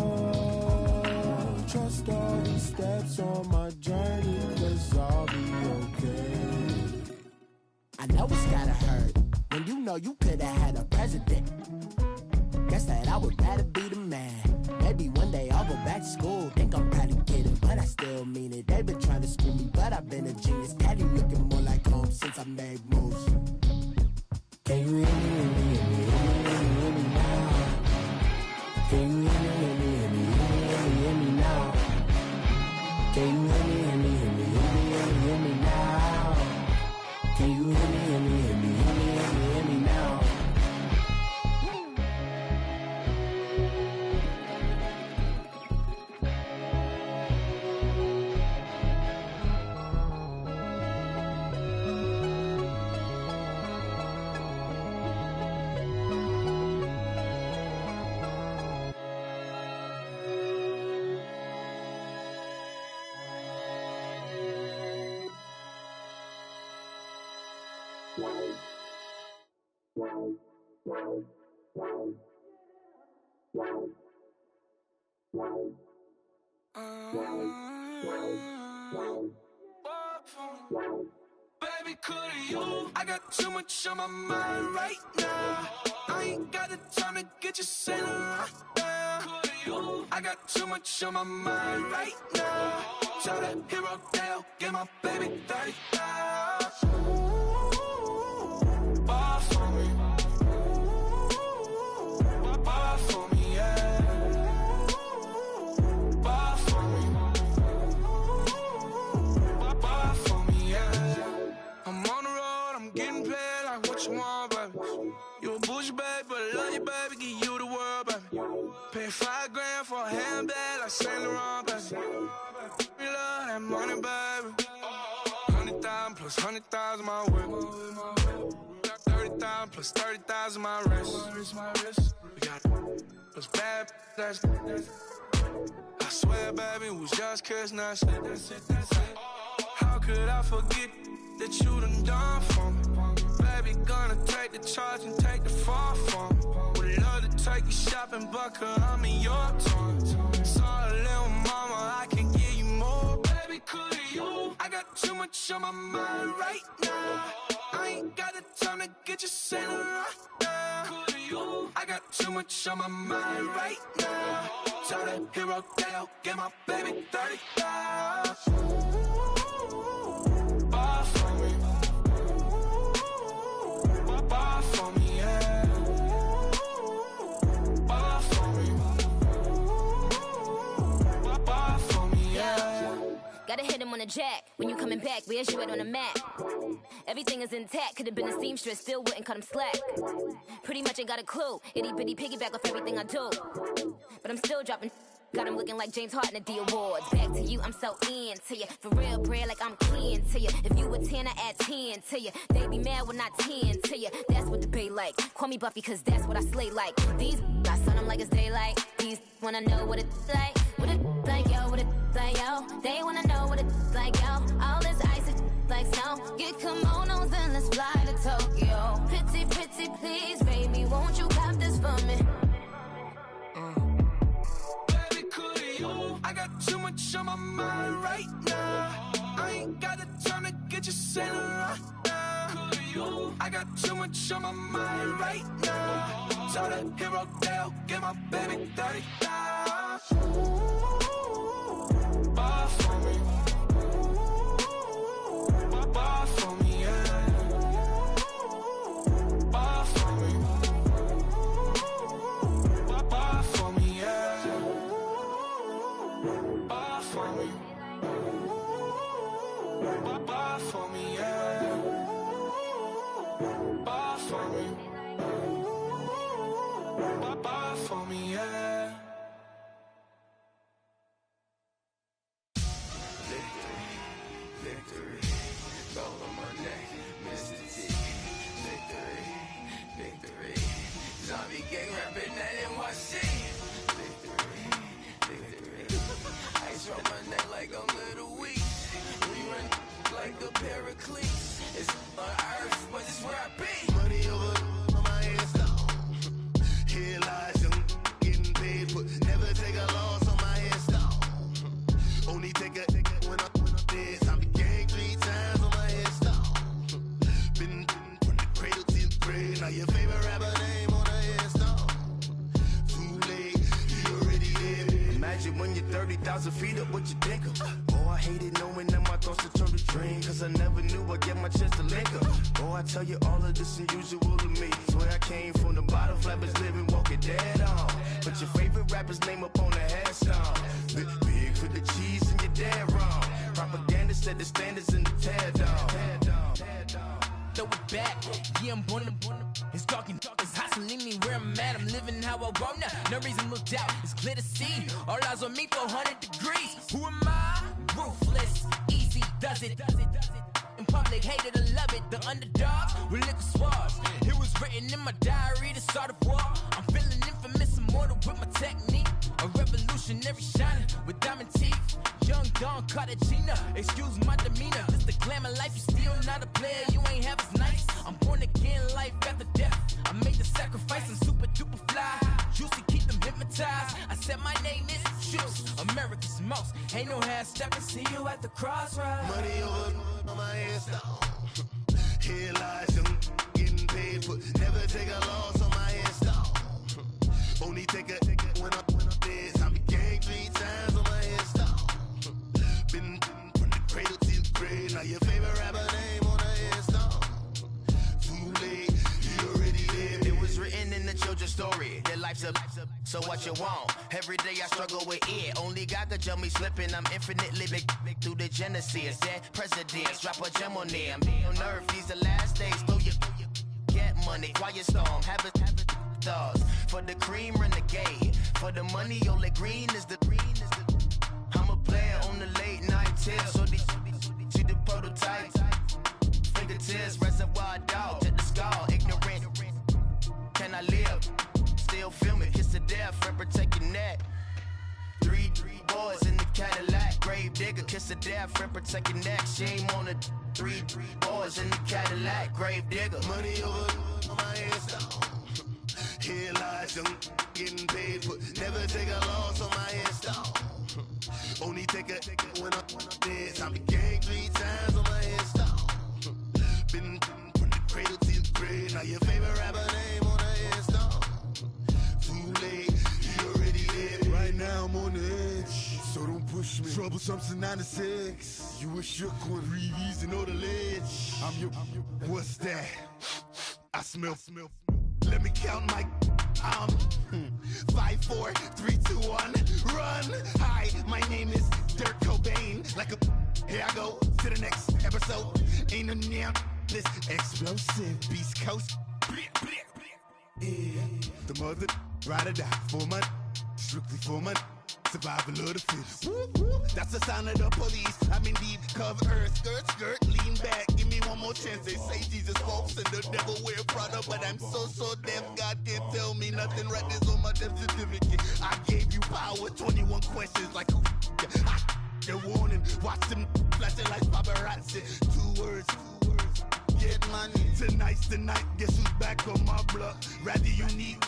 J: trust all the steps on my journey, 'cause I'll be okay. I know it's gotta hurt when you know you could've had a president. Guess that I would rather be the man. Maybe one day I'll go back to school. Think I'm proud to get it, but I still mean it. They've been trying to school me, but I've been a genius. Daddy looking more like home since I made moves. Can you hear me, hear me, hear me, hear me now? Can you hear me, hear me, hear me, hear me now? Can you hear me, hear me, hear me, hear me now? Can you hear me, hear me, hear me, hear me now?
F: Baby, could've you? I got too much on my mind right now. I ain't got the time to get you sailing right now. Could've you? I got too much on my mind right now. Tell that hero Dale, get my baby 30,000. Bar for me. Bar for me, yeah. Bar for me. Bar for me, yeah. I'm on the road, I'm getting paid like what you want, baby. You a bougie, baby, but I love you, baby. Give you the world, baby. Pay $5 grand for a handbag like Saint Laurent, baby. We love that money, baby. 100,000 plus 100,000 my way. 30,000 plus 30,000 my wrist. We got those bad, that's I swear, baby, it was just kissing, that's it. How could I forget that you done for me? Baby, gonna take the charge and take the fall from me. Would love to take you shopping, but I'm in your town. Sorry, little mama, I can give you more. Baby, could you? I got too much on my mind right now. I ain't got the time to get you sailing right now. Could you? I got too much on my mind right now. Tell that hero Dale, get my baby 30,000. Bar for me. Bar for me, yeah. Bar for me. Bar for me, yeah.
G: Gotta hit him on the jack. When you coming back, where's you at on the map? Everything is intact. Could've been a seamstress, still wouldn't cut him slack. Pretty much ain't got a clue. Itty bitty piggyback off everything I do. But I'm still dropping. Got him looking like James Harden at the awards. Back to you, I'm so into you. For real, bread, like I'm keen to you. If you a 10, I add 10 to you. They be mad when I 10 to you. That's what the bay like. Call me Buffy, cause that's what I slay like. These, I sun them like it's daylight. These wanna know what it's like. What it like, yo, what it like, yo. They wanna know what it's like, yo. All this ice is like snow. Get kimonos and let's fly to Tokyo. Pretty, pretty, please, baby, won't you cop this for me?
F: I got too much on my mind right now. I ain't got the time to get you sailing right now. I got too much on my mind right now. Tell that hero Dale, get my baby 30,000. Bar for me. Bar for me, yeah. Bar for me. Bar for me, yeah. Bar for me. Bar for me, yeah. Bar for me. Bar for me, yeah.
K: Victory, gold on my neck, Mr. T. Victory, zombie gang rapping that NYC. Victory, ice on my neck like I'm Little Weeks. We run like a Pericles. It's on earth, but it's where I be.
L: Money over on my headstone. Here lies young, getting paid, but never take a loss on my headstone. Only take a when I'm dead. Zombie gang 3 times on my headstone. Been from the cradle to the grave. Now your favorite rapper name on the headstone. imagine when you're 30,000 feet up, what you think of? Oh, I hated knowing that my thoughts would turn to dream, cause I never knew I'd get my chance to link up. Oh, I tell you all of this unusual to me. Swear I came from the bottom, flappers living, walking dead on. Put your favorite rapper's name up on the headstone. Big for the cheese and you're dead wrong. Propaganda set the standards in the tear down.
J: Throw it back, yeah, I'm born to. It's dark, it's hot, so leave me where I'm at. I'm living how I want now. No reason to doubt, it's clear to see. All eyes on me, 400 degrees. Who am I? Ruthless, easy, does it. In public, hated or love it. The underdogs with liquor swabs. It was written in my diary to start a war. I'm feeling infamous, immortal with my technique. A revolutionary shining with diamond teeth. Young Don Cartagena, excuse my demeanor. This the glamour life, you still not a player, you ain't half as nice. I'm born again, life after death. I made the sacrifice, I'm super duper fly. Juicy, keep them hypnotized. I said my name is Juice, America's most. Ain't no half stepping, see you at the crossroads.
L: Money over on my headstone. Here lies young, getting paid, but never take a loss on my headstone. Only take a when I'm dead. I be gang 3 times on my headstone. Been from the cradle to the grave. Now your favorite rapper name on the headstone. Too late, you already lived. It was written in the children's story. Their life's up, so what you want? Every day I struggle with it. Only God could jump me slipping. I'm infinitely big through the genesis. Dead presidents, drop a gem on them. On earth, these the last days. Throw your get money, quiet storm. Have it stars. For the cream, renegade. For the money, only green is the green is the. I'm a player on the late night till. So these see the prototype. Fingertips, reservoir dog, check the skull. Ignorant, can I live? Still film it, kiss to death, friend protect your neck. 3 boys in the Cadillac, grave digger, kiss to death, friend protect your neck. Shame on the 3 boys in the Cadillac, grave digger. Money over on my headstone. Here lies young, getting paid, but never take a loss on my headstone. Only take a when I'm dead. I be gang 3 times on my headstone. Been from the cradle to the grave. Now your favorite rapper name on the headstone. Too late, you already lived. Right now I'm on the edge, so don't push me. Troublesome since 96. You a shook one, breathe easy, know the ledge. I'm your. What's that? I smell. Let me count my. 5, 4, 3, 2, 1, run. Hi, my name is Dirk Cobain. Like a, here I go to the next episode. Ain't no damn this explosive Beast Coast. Yeah. The mother ride or die for money, strictly for money. Survival of the fittest. That's the sound of the police. I'm indeed cover earth, skirt, lean back. Give me one more chance. They say Jesus walks and the devil wear Prada, but I'm so deaf. God can't tell me nothing. Right there's on my death certificate. I gave you power. 21 questions like who? They're warning. Watch them flashing like paparazzi. 2 words. Get money. Tonight's the night. Guess who's back on my block? Rather you need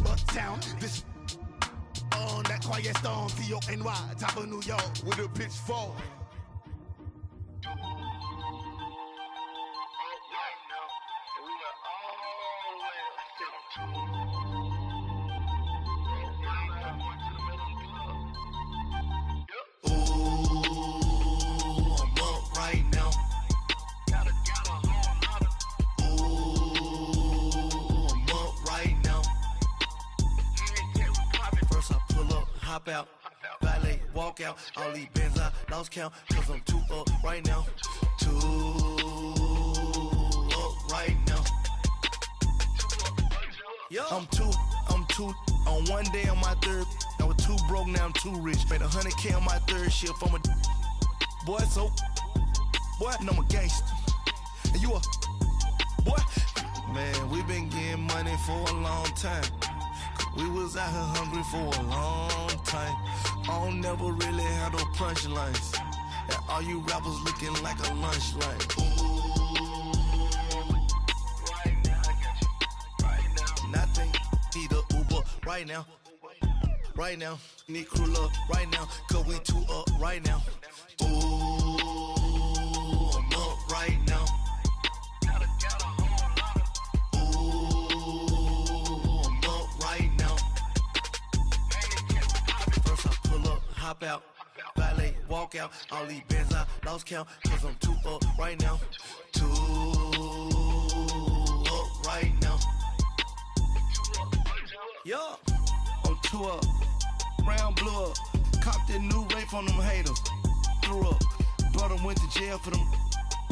L: Bucktown. This. On that quiet storm, T-O-N-Y, top of New York, with a pitchfork.
M: Hop out, valet, walk out. All these bands I lost count, cause I'm 2 up right now. 2 up right now. I'm two on one day on my third. I was 2 broke, now I'm 2 rich. Made 100K on my third shift. I'm a boy, so boy, and I'm a gangster. And you a boy. Man, we been getting money for a long time. We was out here hungry for a long time. I don't never really have no punchlines. And all you rappers looking like a lunch line. Right now, I got you. Right now. Nothing. Need a Uber right now. Right now. Need crew love right now. Cause we 2 up right now. Ooh, I'm up right now. First I hop out, valet, walk out. All these bands I lost count, cause I'm too up right now. Too up right now. Yeah, I'm too up. Round blew up. Copped that new rape on them haters. Threw up. Brother went to jail for them.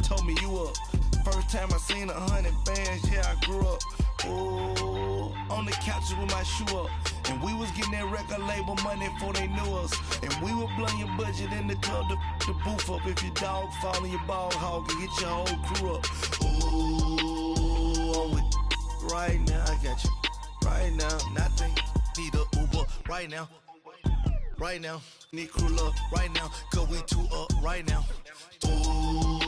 M: Told me you up. First time I seen 100 bands, yeah, I grew up. Ooh, on the couches with my shoe up. And we was getting that record label money before they knew us. And we were blowing your budget in the club to boof up. If your dog fall in your ball hog and get your whole crew up. Ooh, I'm with right now, I got you. Right now, nothing. Need a Uber right now. Right now, need crew love right now. Cause we too up right now. Ooh,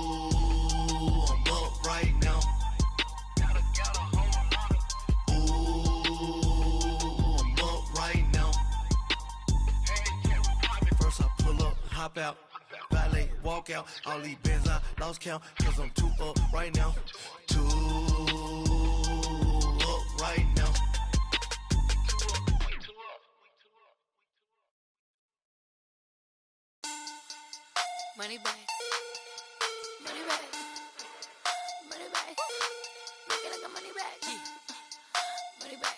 M: I'm up right now. Hop out, valet, walk out. All these bands I lost count, cause I'm too up right now. Too up right now.
N: Money back, money back, money back. Make it like a money back, money back.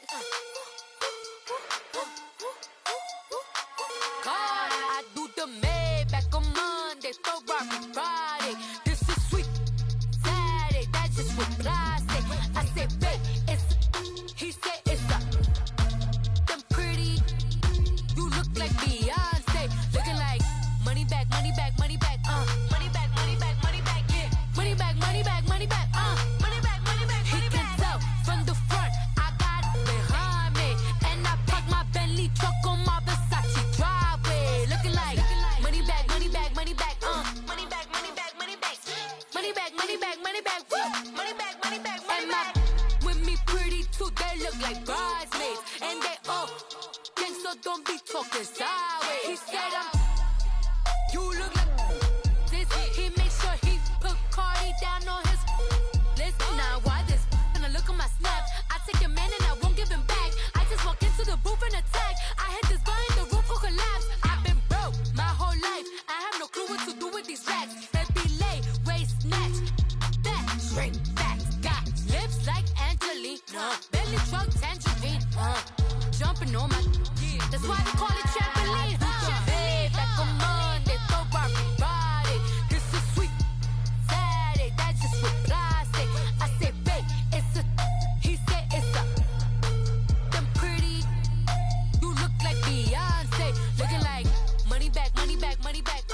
N: God, I do the Maybach on Monday, Ferrari Friday. This is sweet Saturday, that's just what I say. I say, babe, it's he said it's a them pretty. You look like Beyonce, looking like money back, money back, money back, money back, money back, money back, yeah, money back, money back, money back, money back, money back. He can tell from the front, I got it behind me, and I park my Bentley truck on my Versace driveway, looking like money back, money back, money back, money back, money back, money back, money back, money back, money back, money back, money back, money back. With me pretty too, they look like bridesmaids, and they all gang, so don't be talking sideways. He said you look like this. He make sure he put Cardi down on his list. Now why this? And I look at my snap. I take your man and I won't give him back. I just walk into the booth and attack. I hit this button, the roof will collapse. I've been broke my whole life. I have no clue what to do with these racks. They be lay, waist snatch, back, straight back. Got lips like Angelina, belly truck tangerine, jumping on my. That's why they call it trampoline. Back on Monday, Ferrari Friday. This is sweet Saturday, that's just what I say. I say, babe, it's a. He said it's a. Them pretty. You look like Beyonce, looking like money back, money back, money back,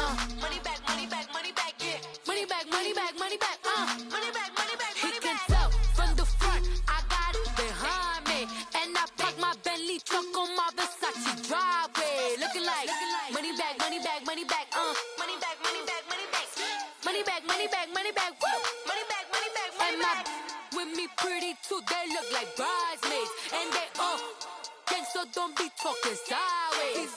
N: money back, money back, money back, yeah, money back, money back, money back, money back, money back. He can tell from the front, I got it behind me, and I park my Bentley truck on my Versace driveway, looking like money back, money back, money back, money back, money back, money back, money back, money back, money back, money back, money back, money back. With me pretty too, they look like bridesmaids, and they all gang, so don't be talking sideways.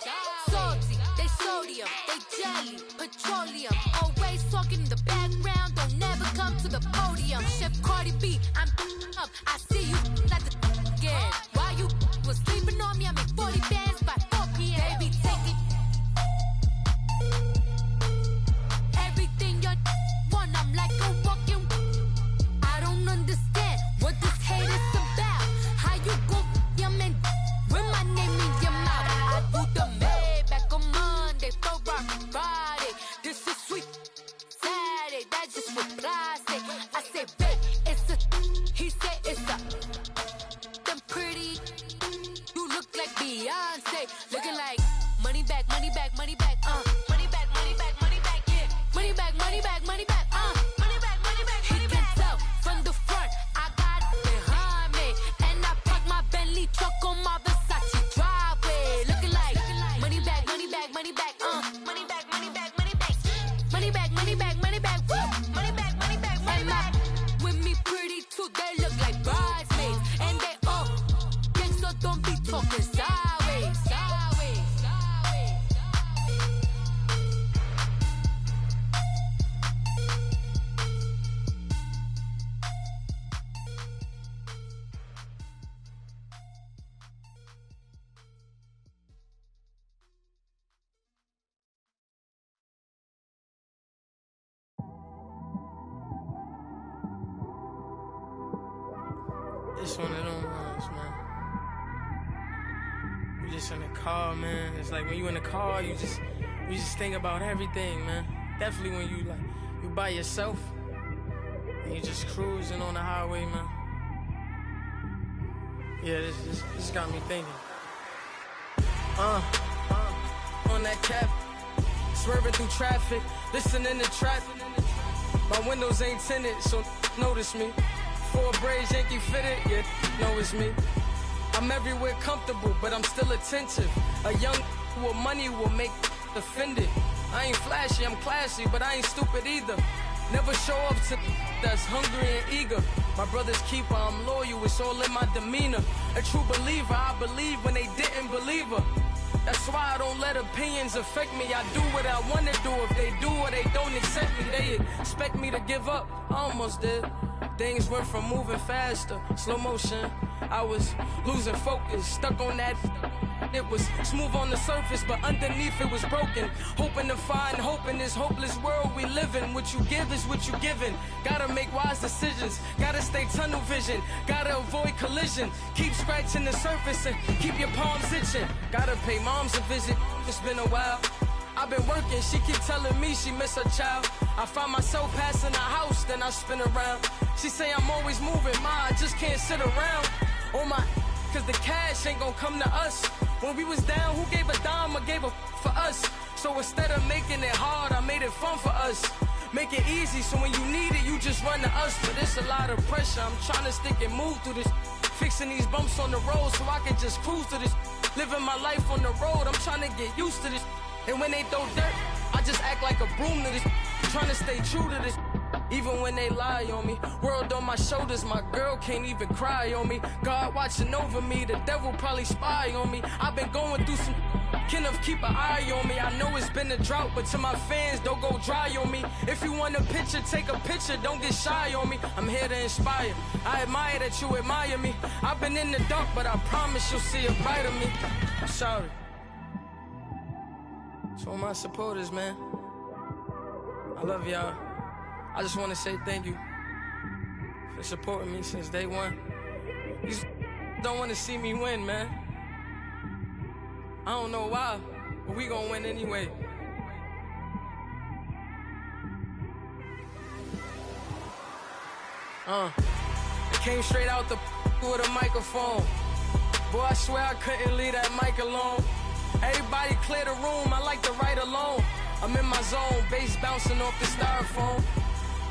N: Salty, they sodium, they jelly, petroleum. Always talking in the background, don't never come to the podium. Chef Cardi B, I'm up. I see you like the again. While you was sleeping on me, I make 40 bands by 4 p.m. Baby, take it. Everything you want, I'm like a walking. I don't understand what this hate is about. How you go, your man, with my name in your mouth. I do the Maybach on Monday, Ferrari Friday. This is sweet Saturday, that's just what I say. I say, babe, it's a. He said it's a. Them pretty. You look like Beyonce, looking like money back, money back, money back, money back, money back, money back, yeah, money back, money back, money back, money back, money back. He can tell from the front, I got it behind me, and I park my Bentley truck on my Versace driveway, looking like money back, money back, money back, money back, money back, money back, money back, money back, money back, money back, money back, money back. With me pretty too, they look like bridesmaids, and they all gang, so don't be talking sideways.
O: It's one of them ones, man. You just in the car, man. It's like when you in the car, you just think about everything, man. Definitely when you by yourself and you just cruising on the highway, man. Yeah, this got me thinking. On that cap, swerving through traffic, listening to trap. My windows ain't tinted, so notice me. 4 braids, Yankee fitted, yeah, know it's me. I'm everywhere comfortable, but I'm still attentive. A young with money will make offended. I ain't flashy, I'm classy, but I ain't stupid either. Never show up to that's hungry and eager. My brother's keeper, I'm loyal, it's all in my demeanor. A true believer, I believe when they didn't believe her. That's why I don't let opinions affect me. I do what I wanna do. If they do or they don't accept me, they expect me to give up. I almost did. Things went from moving faster, slow motion. I was losing focus, stuck on that. It was smooth on the surface, but underneath it was broken. Hoping to find hope in this hopeless world we live in. What you give is what you given. Gotta make wise decisions. Gotta stay tunnel vision. Gotta avoid collision. Keep scratching the surface and keep your palms itching. Gotta pay moms a visit. It's been a while. I've been working, she keep telling me she miss her child. I find myself passing the house, then I spin around. She say I'm always moving, I just can't sit around. Oh my, cause the cash ain't gonna come to us. When we was down, who gave a dime or gave a for us? So instead of making it hard, I made it fun for us. Make it easy, so when you need it, you just run to us. But it's a lot of pressure, I'm trying to stick and move through this. Fixing these bumps on the road so I can just cruise to this. Living my life on the road, I'm trying to get used to this. And when they throw dirt, I just act like a broom to this. Trying to stay true to this. Even when they lie on me. World on my shoulders, my girl can't even cry on me. God watching over me, the devil probably spy on me. I've been going through some Kenneth, keep an eye on me. I know it's been a drought, but to my fans, don't go dry on me. If you want a picture, take a picture, don't get shy on me. I'm here to inspire. I admire that you admire me. I've been in the dark, but I promise you'll see a bright of me. I'm sorry. To all my supporters, man, I love y'all. I just want to say thank you for supporting me since day one. You don't want to see me win, man. I don't know why, but we gonna win anyway. It came straight out the with a microphone. Boy, I swear I couldn't leave that mic alone. Everybody clear the room, I like to write alone. I'm in my zone, bass bouncing off the styrofoam.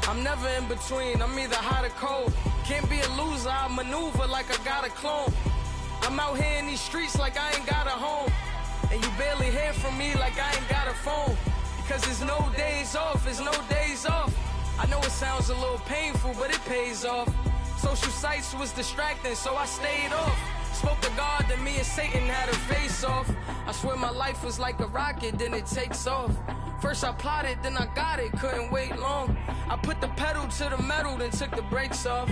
O: I'm never in between, I'm either hot or cold. Can't be a loser, I maneuver like I got a clone. I'm out here in these streets like I ain't got a home. And you barely hear from me like I ain't got a phone. Because there's no days off, there's no days off. I know it sounds a little painful, but it pays off. Social sites was distracting, so I stayed off. Spoke to God, then me and Satan had a face off. I swear my life was like a rocket, then it takes off. First I plotted, then I got it, couldn't wait long. I put the pedal to the metal, then took the brakes off.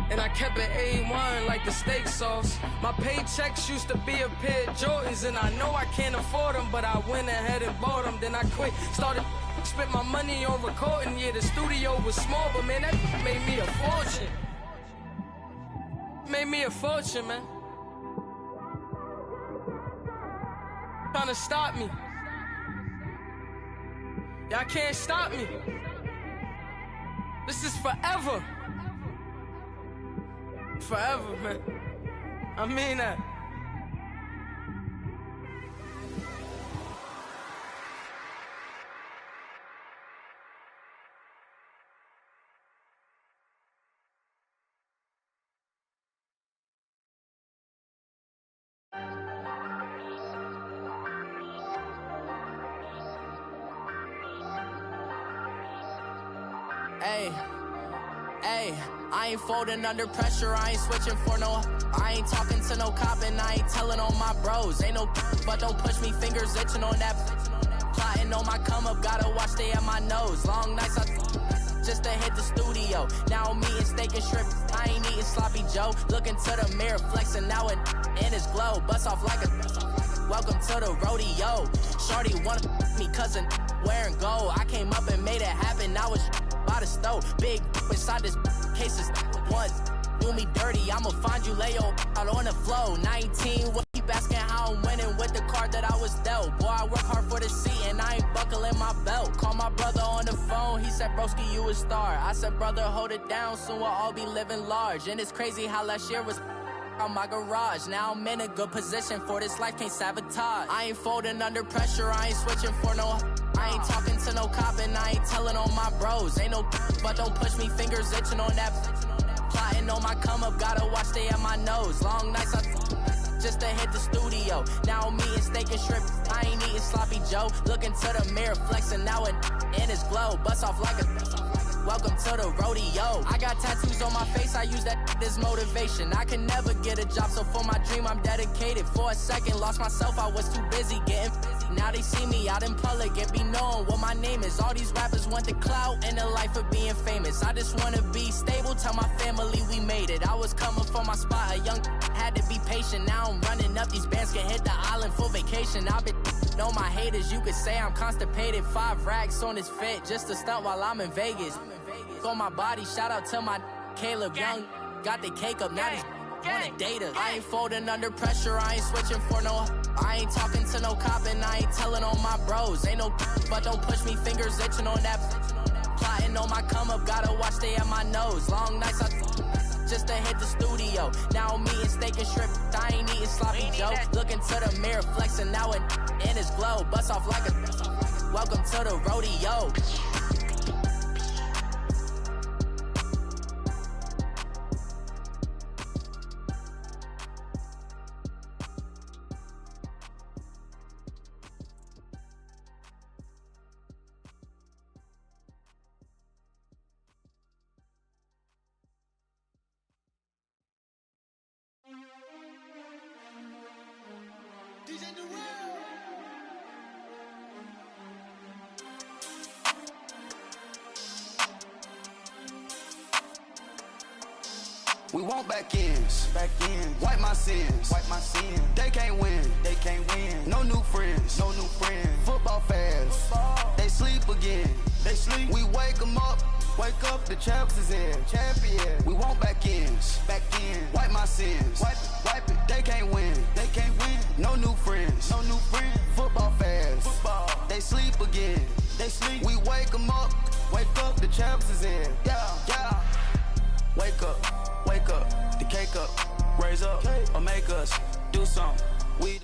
O: And I kept it A1 like the steak sauce. My paychecks used to be a pair of Jordans, and I know I can't afford them, but I went ahead and bought them. Then I quit, started, spent my money on recording. Yeah, the studio was small, but man, that made me a fortune. Made me a fortune, man. Trying to stop me. Y'all can't stop me. This is forever. Forever, man. I mean that.
P: Hey, hey, I ain't folding under pressure, I ain't switching for no. I ain't talking to no cop and I ain't telling on my bros. Ain't no but don't push me, fingers itching on that. Plotting on my come up, gotta watch stay at my nose. Long nights I just to hit the studio. Now I'm eating steak and shrimp, I ain't eating sloppy Joe. Looking to the mirror, flexing now and in his glow. Bust off like a welcome to the rodeo. Shorty wanna me cousin wearing gold. I came up and made it happen, now it's by the stove. Big inside this cases once. You do me dirty, I'ma find you, lay your out on the floor. 19, what keep asking how I'm winning with the card that I was dealt. Boy, I work hard for the seat and I ain't buckling my belt. Call my brother on the phone, he said, broski, you a star. I said, brother, hold it down, soon we'll all be living large. And it's crazy how last year was on my garage. Now I'm in a good position for this life, can't sabotage. I ain't folding under pressure, I ain't switching for no. I ain't talking to no cop and I ain't telling on my bros. Ain't no but don't push me, fingers itching on that. Plotting on my come up, gotta watch stay at my nose. Long nights just to hit the studio. Now I'm eating steak and shrimp, I ain't eating sloppy Joe. Looking to the mirror, flexing now and in his glow. Bust off like a welcome to the rodeo. I got tattoos on my face, I use that as motivation. I can never get a job, so for my dream I'm dedicated. For a second, lost myself, I was too busy getting busy. Now they see me out in public and be knowing what my name is. All these rappers want the clout and the life of being famous. I just wanna be stable, tell my family we made it. I was coming for my spot, a young had to be patient. Now I'm running up, these bands can hit the island for vacation. I've been know my haters, you could say I'm constipated. 5 racks on his fit, just to stunt while I'm in Vegas. On my body, shout out to my Caleb Young. Got the cake up, now he's wanna date us. I ain't folding under pressure, I ain't switching for no. I ain't talking to no cop and I ain't telling on my bros. Ain't no but don't push me, fingers itching on that. Plotting on my come up, gotta watch stay at my nose. Long nights just to hit the studio. Now I'm eating steak and shrimp, I ain't eating sloppy Joe. Looking to the mirror, flexing now and in his glow. Bust off like a welcome to the rodeo.
D: We want back ends, wipe my sins, They can't win, No new friends, Football fans, they sleep again, We wake them up, the champs is in, champion. We want back ends, wipe my sins, wipe it. They can't win, No new friends, Football fans, they sleep again, We wake them up, the champs is in, yeah. Wake up, the cake up, raise up, or make us do something. We